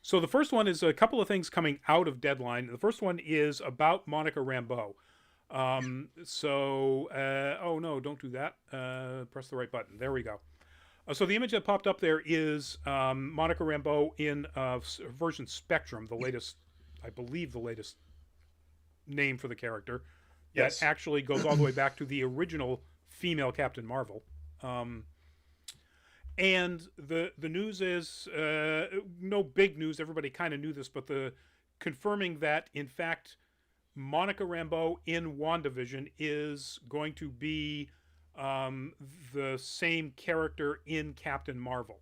So the first one is a couple of things coming out of Deadline. The first one is about Monica Rambeau. Oh no, don't do that. Press the right button. There we go. So the image that popped up there is Monica Rambeau in version Spectrum, the latest, I believe the latest name for the character. Yes. That actually goes all the way back to the original female Captain Marvel. And the news is no big news. Everybody kind of knew this, but confirming that in fact Monica Rambeau in WandaVision is going to be the same character in Captain Marvel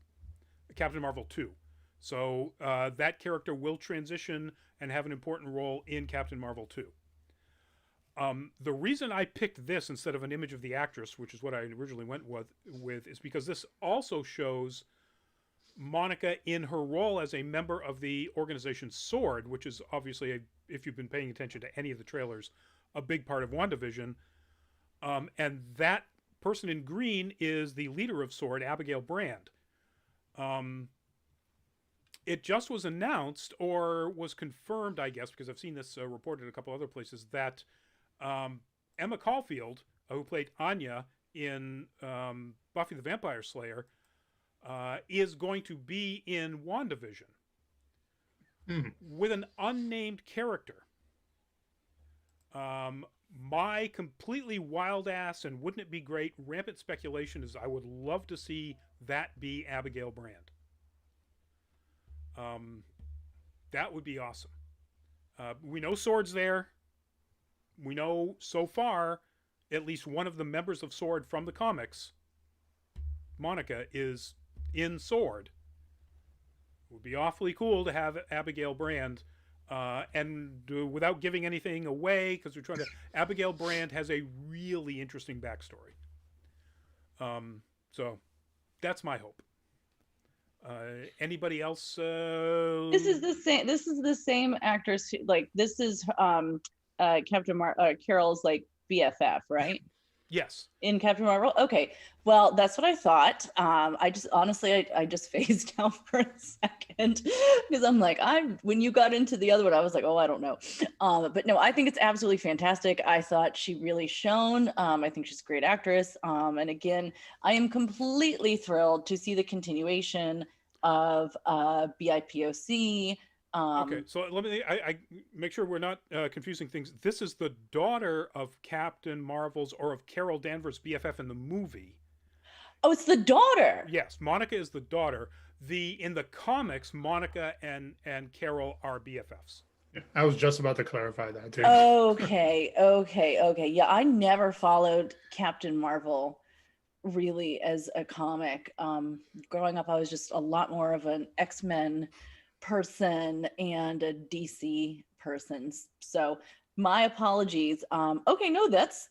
2. So that character will transition and have an important role in Captain Marvel 2. The reason I picked this instead of an image of the actress, which is what I originally went with, is because this also shows Monica in her role as a member of the organization SWORD, which is obviously, if you've been paying attention to any of the trailers, a big part of WandaVision. And that person in green is the leader of SWORD, Abigail Brand. It just was announced, or was confirmed, I guess, because I've seen this reported a couple other places, that Emma Caulfield, who played Anya in Buffy the Vampire Slayer, is going to be in WandaVision with an unnamed character. My completely wild ass, and wouldn't it be great, rampant speculation is I would love to see that be Abigail Brand. That would be awesome. We know SWORD's there. We know so far at least one of the members of SWORD from the comics, Monica, is in SWORD. It would be awfully cool to have Abigail Brand, and without giving anything away, because we're trying to, Abigail Brand has a really interesting backstory. So that's my hope. Anybody else? This is the same actress. Like, this is Carol's like BFF, right? Yes. In Captain Marvel. Okay. Well, that's what I thought. I just honestly, I just phased out for a second because I'm like, when you got into the other one, I was like, oh, I don't know. But no, I think it's absolutely fantastic. I thought she really shone. I think she's a great actress. And again, I am completely thrilled to see the continuation of BIPOC. Okay, so let me. I make sure we're not confusing things. This is the daughter of Captain Marvel's, or of Carol Danvers' BFF in the movie. Oh, it's the daughter. Yes, Monica is the daughter. In the comics, Monica and Carol are BFFs. Yeah, I was just about to clarify that too. Okay. Yeah, I never followed Captain Marvel really as a comic. Growing up, I was just a lot more of an X-Men person and a DC person. So my apologies. Okay, no, that's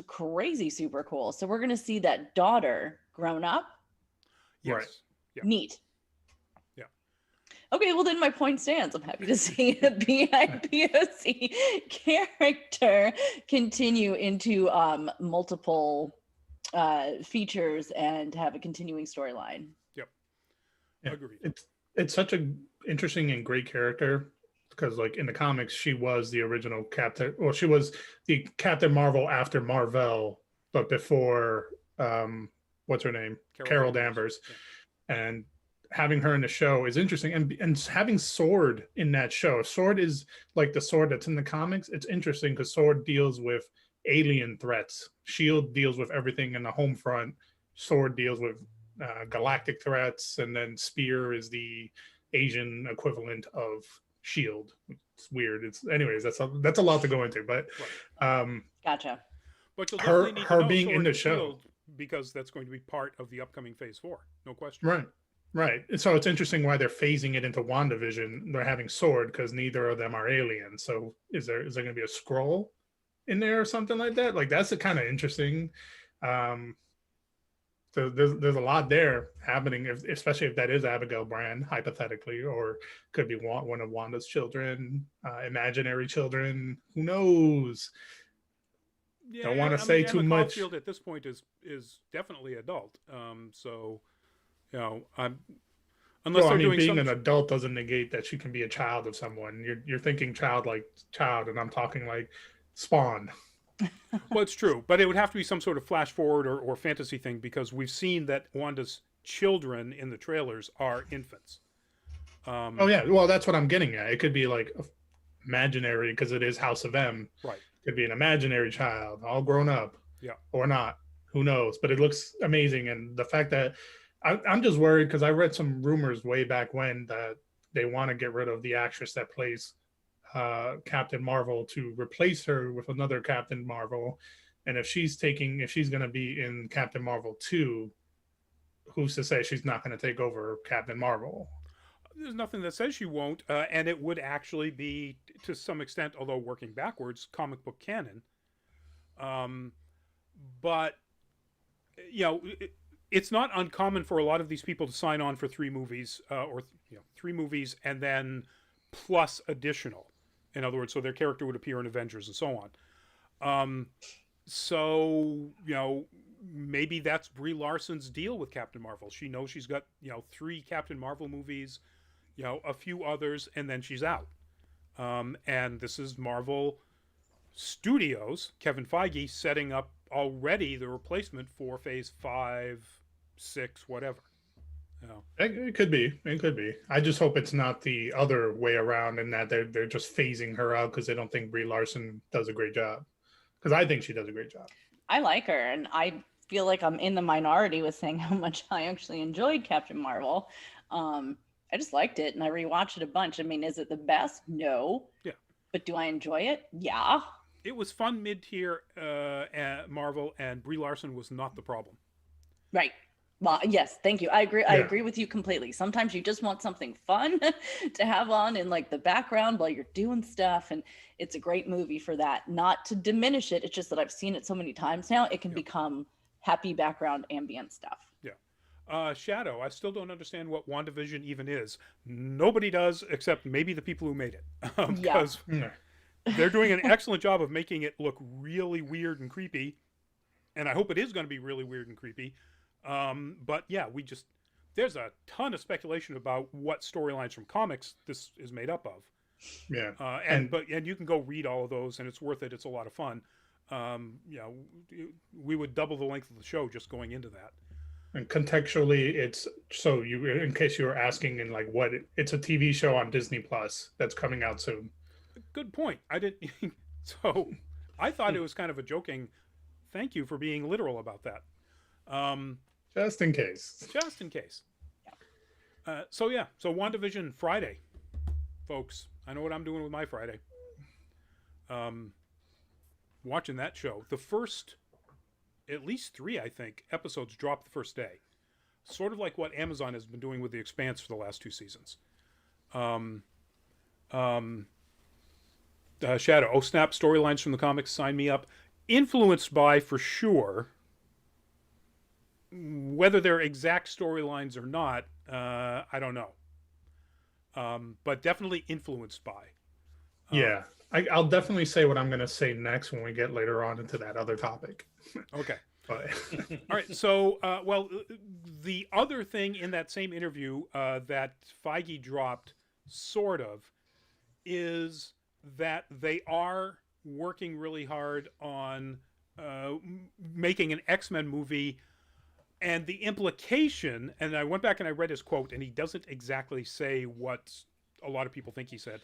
crazy super cool. So we're gonna see that daughter grown up. Yes. Right. Yeah. Neat. Yeah. Okay, well then my point stands. I'm happy to see a BIPOC character continue into multiple features and have a continuing storyline. Yep. Yeah. Agreed. It's such a interesting and great character because, like, in the comics, she was the original Captain. Well, she was the Captain Marvel after Marvel, but before what's her name, Carol Danvers. Yeah. And having her in the show is interesting, and having SWORD in that show. SWORD is like the SWORD that's in the comics. It's interesting because SWORD deals with alien threats. SHIELD deals with everything in the home front. SWORD deals with galactic threats, and then Spear is the Asian equivalent of Shield. It's weird. It's anyways. That's a lot to go into. But Gotcha. But you'll her definitely need her to know being Sword in the and show, Shield because that's going to be part of the upcoming Phase 4. No question. right? Right. So it's interesting why they're phasing it into WandaVision. They're having Sword because neither of them are aliens. So is there going to be a scroll in there or something like that? Like that's kind of interesting. So there's a lot there happening, especially if that is Abigail Brand, hypothetically, or could be one of Wanda's children, imaginary children. Who knows? Yeah, Don't want to I say mean, too Emma much. Caulfield at this point is definitely adult. So, you know, unless Well, I they're mean, doing being some. an adult doesn't negate that she can be a child of someone. You're thinking child like child, and I'm talking like Spawn. Well, it's true, but it would have to be some sort of flash forward or fantasy thing because we've seen that Wanda's children in the trailers are infants. Oh yeah, well that's what I'm getting at. It could be like imaginary because it is House of M. Right. Could be an imaginary child, all grown up. Yeah. Or not. Who knows? But it looks amazing, and the fact that I'm just worried because I read some rumors way back when that they want to get rid of the actress that plays Captain Marvel to replace her with another Captain Marvel. And if she's going to be in Captain Marvel 2, who's to say she's not going to take over Captain Marvel? There's nothing that says she won't, and it would actually be, to some extent, although working backwards, comic book canon. But, you know, it's not uncommon for a lot of these people to sign on for 3 movies, or 3 movies and then plus additional. In other words, so their character would appear in Avengers and so on. So, you know, maybe that's Brie Larson's deal with Captain Marvel. She knows she's got, 3 Captain Marvel movies, a few others, and then she's out. And this is Marvel Studios, Kevin Feige, setting up already the replacement for Phase 5, 6, whatever. It could be. It could be. I just hope it's not the other way around and that they're just phasing her out because they don't think Brie Larson does a great job. Because I think she does a great job. I like her, and I feel like I'm in the minority with saying how much I actually enjoyed Captain Marvel. I just liked it, and I rewatched it a bunch. I mean, is it the best? No. Yeah. But do I enjoy it? Yeah. It was fun mid-tier Marvel, and Brie Larson was not the problem. Right. Well, yes, thank you. I agree. Yeah. I agree with you completely. Sometimes you just want something fun to have on in like the background while you're doing stuff. And it's a great movie for that. Not to diminish it. It's just that I've seen it so many times now. It can become happy background ambient stuff. Yeah. Shadow, I still don't understand what WandaVision even is. Nobody does except maybe the people who made it. Because they're doing an excellent job of making it look really weird and creepy. And I hope it is going to be really weird and creepy. But yeah, there's a ton of speculation about what storylines from comics this is made up of. Yeah. And you can go read all of those, and it's worth it. It's a lot of fun. We would double the length of the show just going into that. And contextually, it's so you, in case you were asking, in like it's a TV show on Disney Plus that's coming out soon. Good point. I didn't. So I thought it was kind of a joking. Thank you for being literal about that. Just in case. Just in case. So WandaVision Friday, folks. I know what I'm doing with my Friday. Watching that show. The first, at least 3, I think, episodes dropped the first day. Sort of like what Amazon has been doing with The Expanse for the last 2 seasons. Shadow. Oh, snap. Storylines from the comics. Sign me up. Influenced by, for sure. Whether they're exact storylines or not, I don't know. But definitely influenced by. Yeah. I'll definitely say what I'm going to say next when we get later on into that other topic. Okay. But all right. So, the other thing in that same interview that Feige dropped, sort of, is that they are working really hard on making an X-Men movie. And the implication, and I went back and I read his quote, and he doesn't exactly say what a lot of people think he said.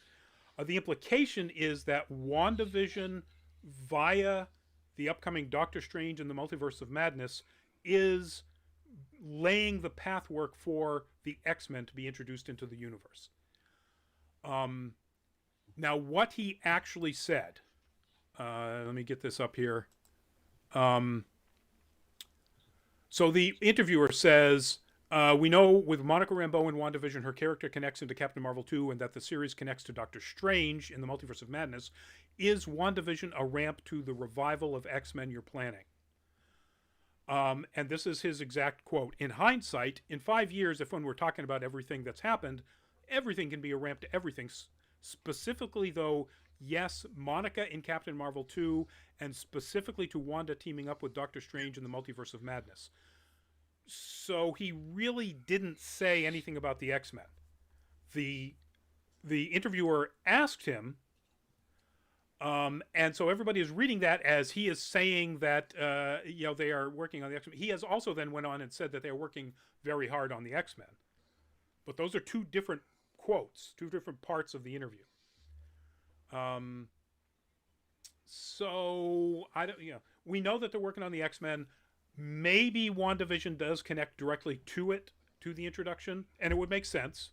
The implication is that WandaVision, via the upcoming Doctor Strange and the Multiverse of Madness, is laying the pathwork for the X-Men to be introduced into the universe. Now, what he actually said, let me get this up here. So the interviewer says, we know with Monica Rambeau in WandaVision, her character connects into Captain Marvel 2 and that the series connects to Doctor Strange in the Multiverse of Madness. Is WandaVision a ramp to the revival of X-Men you're planning? And this is his exact quote. In hindsight, in 5 years, if when we're talking about everything that's happened, everything can be a ramp to everything. Specifically, though, yes, Monica in Captain Marvel 2, and specifically to Wanda teaming up with Doctor Strange in the Multiverse of Madness. So he really didn't say anything about the X-Men. The interviewer asked him, and so everybody is reading that as he is saying that they are working on the X-Men. He has also then went on and said that they are working very hard on the X-Men. But those are two different quotes, two different parts of the interview. So we know that they're working on the X-Men. Maybe WandaVision does connect directly to it, to the introduction, and it would make sense.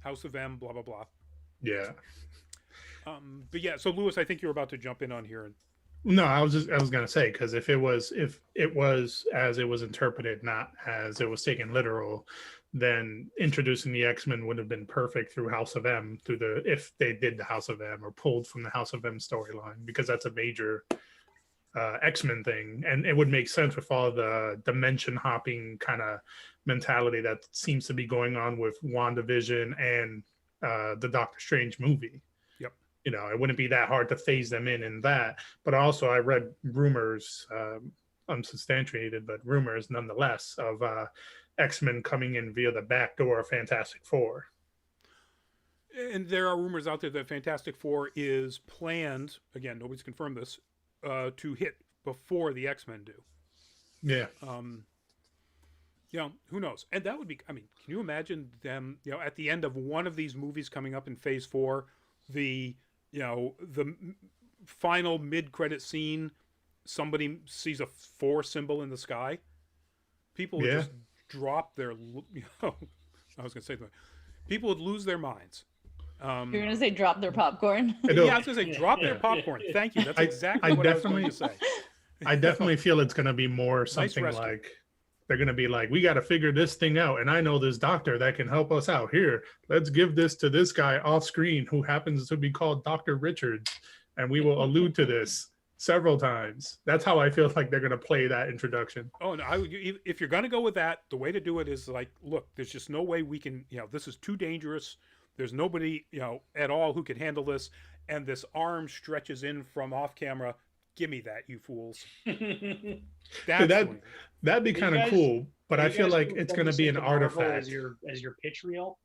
House of M, blah blah blah. Yeah. But yeah, so Lewis, I think you're about to jump in on here. No, I was gonna say, because if it was as it was interpreted, not as it was taken literal, then introducing the X-Men would have been perfect through House of M, if they did the House of M or pulled from the House of M storyline, because that's a major X-Men thing, and it would make sense with all the dimension hopping kind of mentality that seems to be going on with WandaVision and the Doctor Strange movie. Yep. It wouldn't be that hard to phase them in that. But also, I read rumors, unsubstantiated, but rumors nonetheless, of X-Men coming in via the back door of Fantastic Four. And there are rumors out there that Fantastic Four is planned, again, nobody's confirmed this, to hit before the X-Men do. Yeah. Who knows? And that would be, can you imagine them, at the end of one of these movies coming up in Phase 4, the final mid-credit scene, somebody sees a 4 symbol in the sky? People would just drop their, I was going to say, people would lose their minds. You're going to say drop their popcorn? Yeah, I was going to say drop their popcorn. Thank you. That's exactly what I was going to say. I definitely feel it's going to be more something like, they're going to be like, we got to figure this thing out. And I know this doctor that can help us out here. Let's give this to this guy off screen who happens to be called Dr. Richards. And we will allude to this several times. That's how I feel like they're going to play that introduction. Oh, no, if you're going to go with that, the way to do it is like, look, there's just no way we can, this is too dangerous. There's nobody, at all who can handle this. And this arm stretches in from off camera. Give me that, you fools. That'd be kind of cool, but I feel like it's going to be an artifact. As your pitch reel?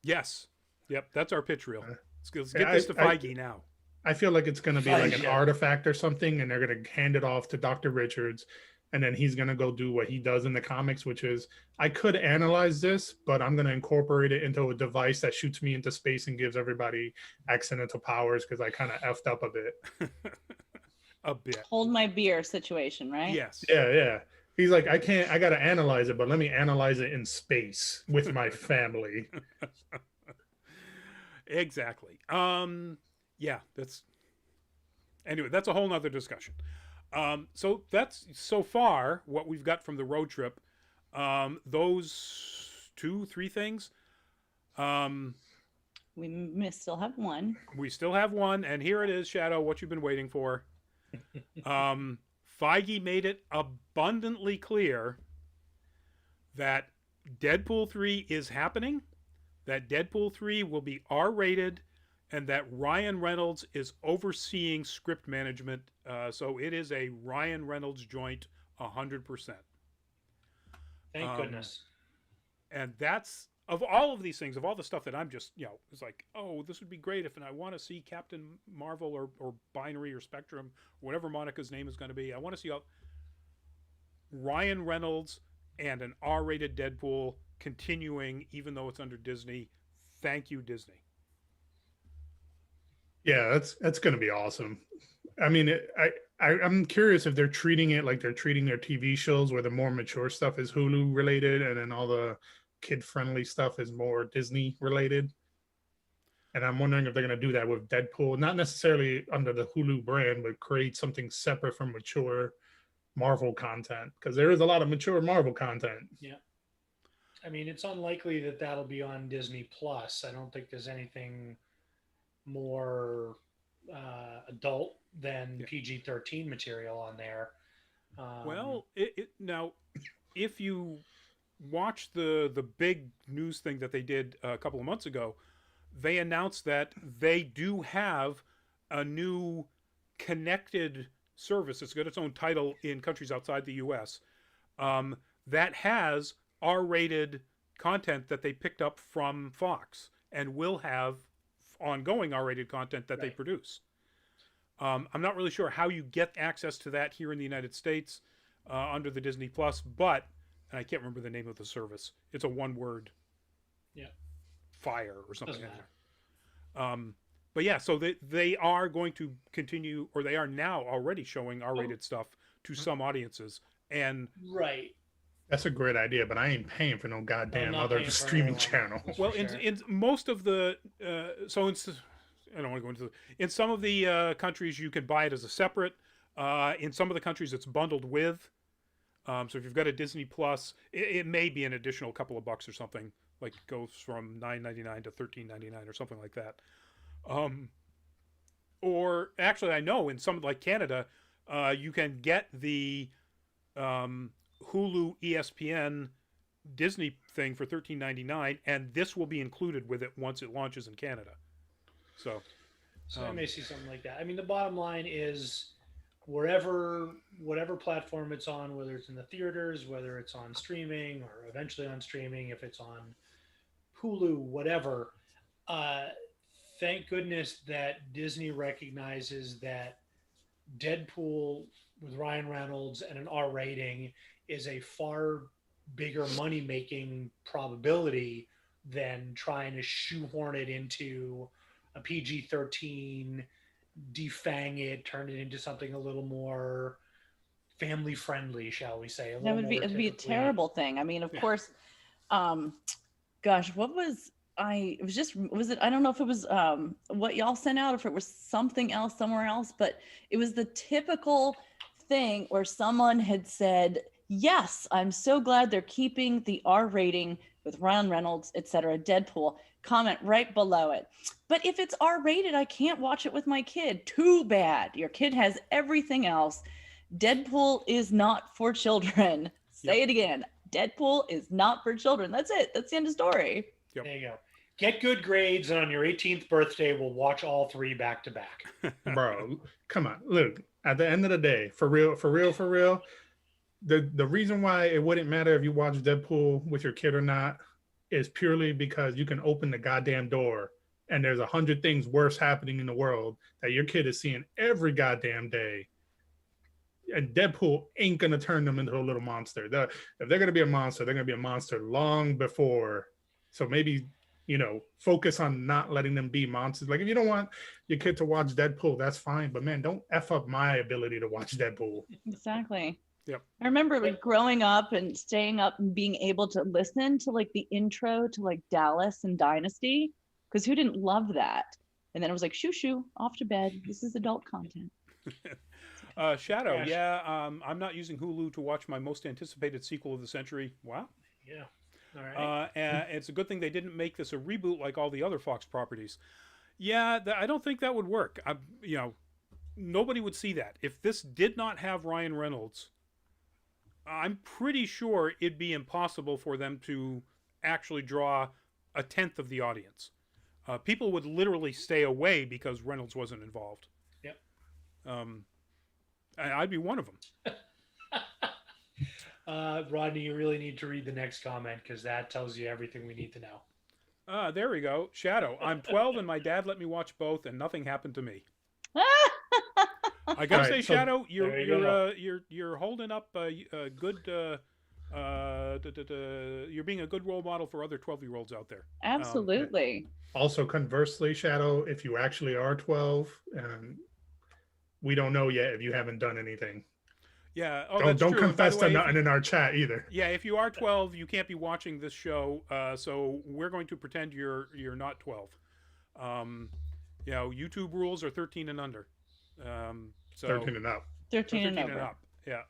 Yes. Yep, that's our pitch reel. Let's get this to Feige now. I feel like it's going to be like an artifact or something, and they're going to hand it off to Dr. Richards, and then he's going to go do what he does in the comics, which is, I could analyze this, but I'm going to incorporate it into a device that shoots me into space and gives everybody accidental powers because I kind of effed up a bit. A bit. Hold my beer situation, right? Yes. Yeah. He's like, I got to analyze it, but let me analyze it in space with my family. Exactly. Yeah, that's a whole nother discussion. So that's so far what we've got from the road trip. Those 2-3 things. We still have one. We still have one, and here it is, Shadow, what you've been waiting for. Feige made it abundantly clear that Deadpool 3 is happening, that Deadpool 3 will be R-rated, and that Ryan Reynolds is overseeing script management. So it is a Ryan Reynolds joint 100%. Thank goodness. And that's, of all of these things, of all the stuff that I'm just, it's like, oh, this would be great if, and I want to see Captain Marvel or Binary or Spectrum, whatever Monica's name is going to be. I want to see Ryan Reynolds and an R-rated Deadpool continuing, even though it's under Disney. Thank you, Disney. Yeah, that's going to be awesome. I mean, I'm curious if they're treating it like they're treating their TV shows, where the more mature stuff is Hulu related, and then all the kid-friendly stuff is more Disney related. And I'm wondering if they're going to do that with Deadpool, not necessarily under the Hulu brand, but create something separate from mature Marvel content, because there is a lot of mature Marvel content. Yeah. I mean, it's unlikely that that'll be on Disney Plus. I don't think there's anything more adult than PG-13 material on there. Well, now, if you watch the big news thing that they did a couple of months ago, they announced that they do have a new connected service. It's got its own title in countries outside the U.S. That has R-rated content that they picked up from Fox and will have ongoing R-rated content that they produce. I'm not really sure how you get access to that here in the United States under the Disney Plus, but, and I can't remember the name of the service. It's a one-word fire or something like that. But yeah, so they are going to continue, or they are now already showing R-rated stuff to some audiences. And that's a great idea, but I ain't paying for no goddamn other streaming channel. Well, in most of the I don't want to go into in some of the countries you can buy it as a separate. In some of the countries it's bundled with. So if you've got a Disney Plus, it may be an additional couple of bucks or something. Like it goes from $9.99 to $13.99 or something like that. Or actually, I know in some like Canada, you can get the Hulu, ESPN, Disney thing for $13.99, and this will be included with it once it launches in Canada. So I may see something like that. I mean, the bottom line is whatever platform it's on, whether it's in the theaters, whether it's on streaming or eventually on streaming, if it's on Hulu, whatever, thank goodness that Disney recognizes that Deadpool with Ryan Reynolds and an R rating is a far bigger money-making probability than trying to shoehorn it into a PG-13, defang it, turn it into something a little more family-friendly, shall we say. It'd be a terrible thing. I mean, of course, gosh, what was I don't know if it was what y'all sent out, or if it was something else somewhere else, but it was the typical thing where someone had said, yes, I'm so glad they're keeping the R rating with Ryan Reynolds, etc. Deadpool. Comment right below it. But if it's R rated, I can't watch it with my kid. Too bad. Your kid has everything else. Deadpool is not for children. Say it again. Deadpool is not for children. That's it. That's the end of story. Yep. There you go. Get good grades, and on your 18th birthday, we'll watch all three back to back. Bro, come on. Look, at the end of the day, for real, the reason why it wouldn't matter if you watch Deadpool with your kid or not is purely because you can open the goddamn door and there's 100 things worse happening in the world that your kid is seeing every goddamn day. And Deadpool ain't going to turn them into a little monster. If they're going to be a monster, they're going to be a monster long before. So maybe, focus on not letting them be monsters. Like, if you don't want your kid to watch Deadpool, that's fine. But man, don't F up my ability to watch Deadpool. Exactly. Yep. I remember like growing up and staying up and being able to listen to like the intro to like Dallas and Dynasty, because who didn't love that? And then it was like, shoo, off to bed. This is adult content. Shadow, I'm not using Hulu to watch my most anticipated sequel of the century. Wow. Yeah. All right. And it's a good thing they didn't make this a reboot like all the other Fox properties. Yeah, I don't think that would work. Nobody would see that. If this did not have Ryan Reynolds, I'm pretty sure it'd be impossible for them to actually draw a tenth of the audience. People would literally stay away because Reynolds wasn't involved. Yep. I'd be one of them. Rodney, you really need to read the next comment because that tells you everything we need to know. There we go. Shadow. I'm 12 and my dad let me watch both and nothing happened to me. I gotta say, Shadow, you're holding up a good. You're being a good role model for other 12-year-olds out there. Absolutely. Also, conversely, Shadow, if you actually are 12, we don't know yet if you haven't done anything. Yeah. Don't confess to nothing in our chat either. Yeah, if you are 12, you can't be watching this show. So we're going to pretend you're not 12. You know, YouTube rules are 13 and under. So 13 and up. 13 and 13 and over. up. Yeah.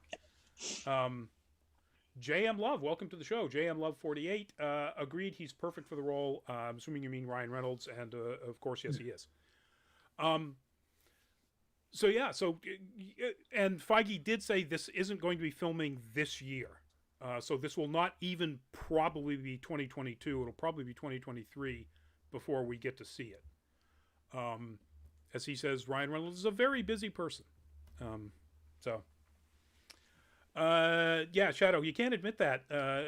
JM Love, welcome to the show. JM Love 48 agreed he's perfect for the role. I'm assuming you mean Ryan Reynolds, and of course, yes, he is. So yeah, and Feige did say this isn't going to be filming this year. So this will not even probably be 2022. It'll probably be 2023 before we get to see it. As he says, Ryan Reynolds is a very busy person. Yeah, Shadow, you can't admit that.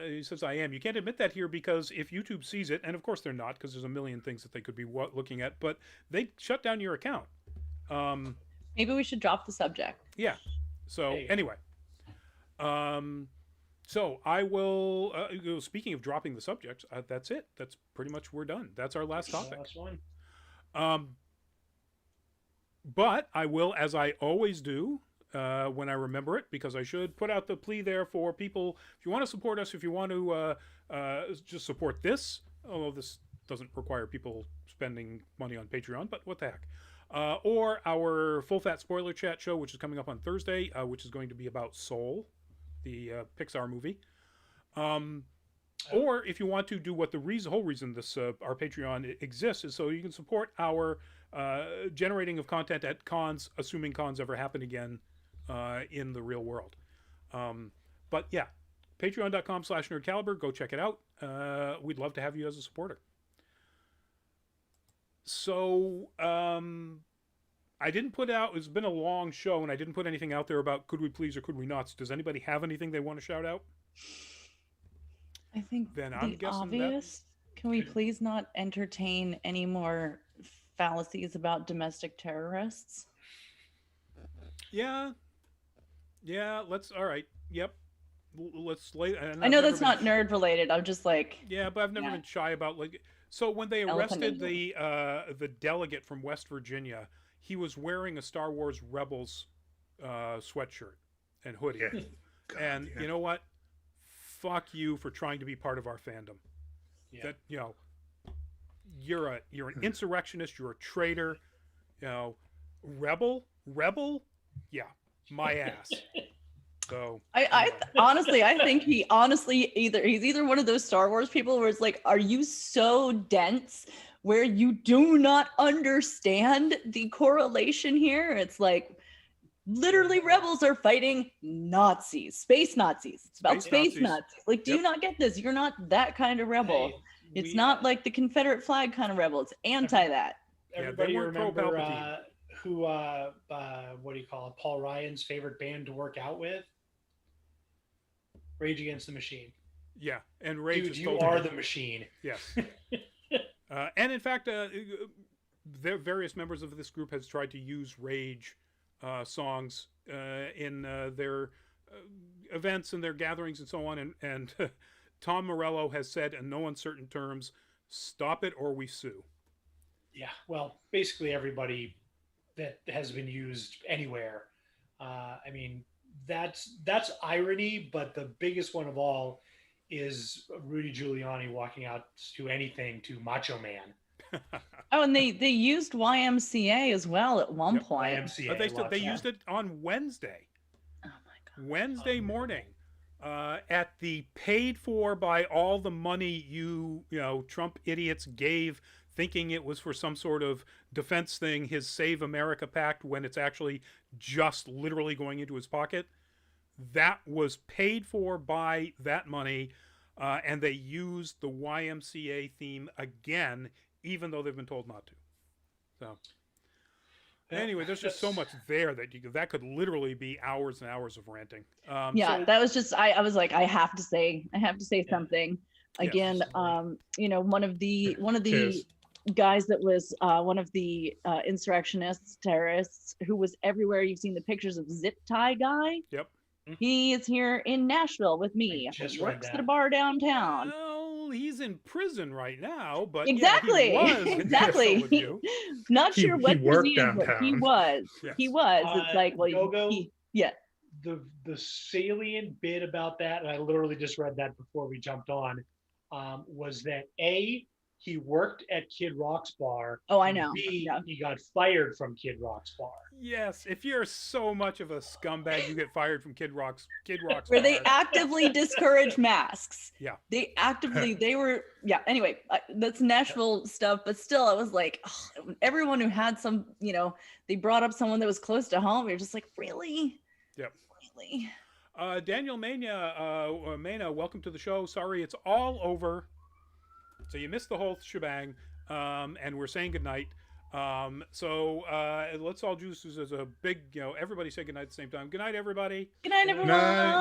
He says, I am. You can't admit that here because if YouTube sees it, and of course they're not, because there's a million things that they could be looking at, but they shut down your account. Maybe we should drop the subject. Yeah. So anyway, so I will. Speaking of dropping the subject, that's it. That's pretty much we're done. That's our last topic. Last one. But I will, as I always do, when I remember it, because I should put out the plea there for people. If you want to support us, if you want to just support this, although this doesn't require people spending money on Patreon, but what the heck. Or our Full Fat Spoiler Chat show, which is coming up on Thursday, which is going to be about Soul, the Pixar movie. Or if you want to do what the whole reason this our Patreon exists is so you can support our generating of content at cons, assuming cons ever happen again in the real world. But yeah, patreon.com/nerdcaliber. Go check it out. We'd love to have you as a supporter. So I didn't put out, it's been a long show and I didn't put anything out there about could we please or could we not. Does anybody have anything they want to shout out? I think then I'm guessing obvious. Can we please not entertain any more fallacies about domestic terrorists? Yeah. Let's. All right. Yep. Let's lay. I know that's not nerd related. I'm just like. Yeah, but I've never been shy about like. So when they arrested the delegate from West Virginia, he was wearing a Star Wars Rebels sweatshirt and hoodie, and you know what? Fuck you for trying to be part of our fandom. Yeah. That you're an insurrectionist. You're a traitor. Rebel. Yeah, my ass. So I honestly, I think he's either one of those Star Wars people where it's like, are you so dense where you do not understand the correlation here? It's like, literally rebels are fighting Nazis, space Nazis. It's about space Nazis. Like, do you not get this? You're not that kind of rebel. It's not like the Confederate flag kind of rebel. It's anti that. Everybody remember who, what do you call it? Paul Ryan's favorite band to work out with? Rage Against the Machine. Yeah, and Rage Dude, you are the machine. Yes. And in fact, various members of this group has tried to use Rage songs in their events and their gatherings and so on. And Tom Morello has said in no uncertain terms, stop it or we sue. Yeah, well, basically everybody that has been used anywhere. I mean, that's irony, but the biggest one of all is Rudy Giuliani walking out to anything to Macho Man. Oh, and they used YMCA as well at one point. YMCA, they used it on Wednesday. Oh my God. Wednesday morning, at the paid for by all the money you Trump idiots gave, thinking it was for some sort of defense thing, his Save America Pact, when it's actually just literally going into his pocket. That was paid for by that money, and they used the YMCA theme again, even though they've been told not to. So anyway, there's just so much there that could literally be hours and hours of ranting. That was just I was like, I have to say something again. Yes. One of the guys that was one of the insurrectionists, terrorists, who was everywhere. You've seen the pictures of Zip Tie Guy. Yep. He is here in Nashville with me. Works at a bar downtown. Well, he's in prison right now, but exactly, yeah, he was exactly. Not sure what museum, but he was. Yes. He was. It's like, well, The salient bit about that, and I literally just read that before we jumped on, was that he worked at Kid Rock's bar. Oh, I and know. B, Yeah. he got fired from Kid Rock's bar. Yes, if you're so much of a scumbag, you get fired from Kid Rock's Where they bar. actively discourage masks. Yeah. They were, yeah. Anyway, that's Nashville stuff, but still, I was like, ugh, everyone who had some, they brought up someone that was close to home. You're just like, really? Yep. Really? Daniel Mena, welcome to the show. Sorry, it's all over. So you missed the whole shebang, and we're saying goodnight. So let's all just as a big, everybody say goodnight at the same time. Good night, everybody. Good night, everyone. Night.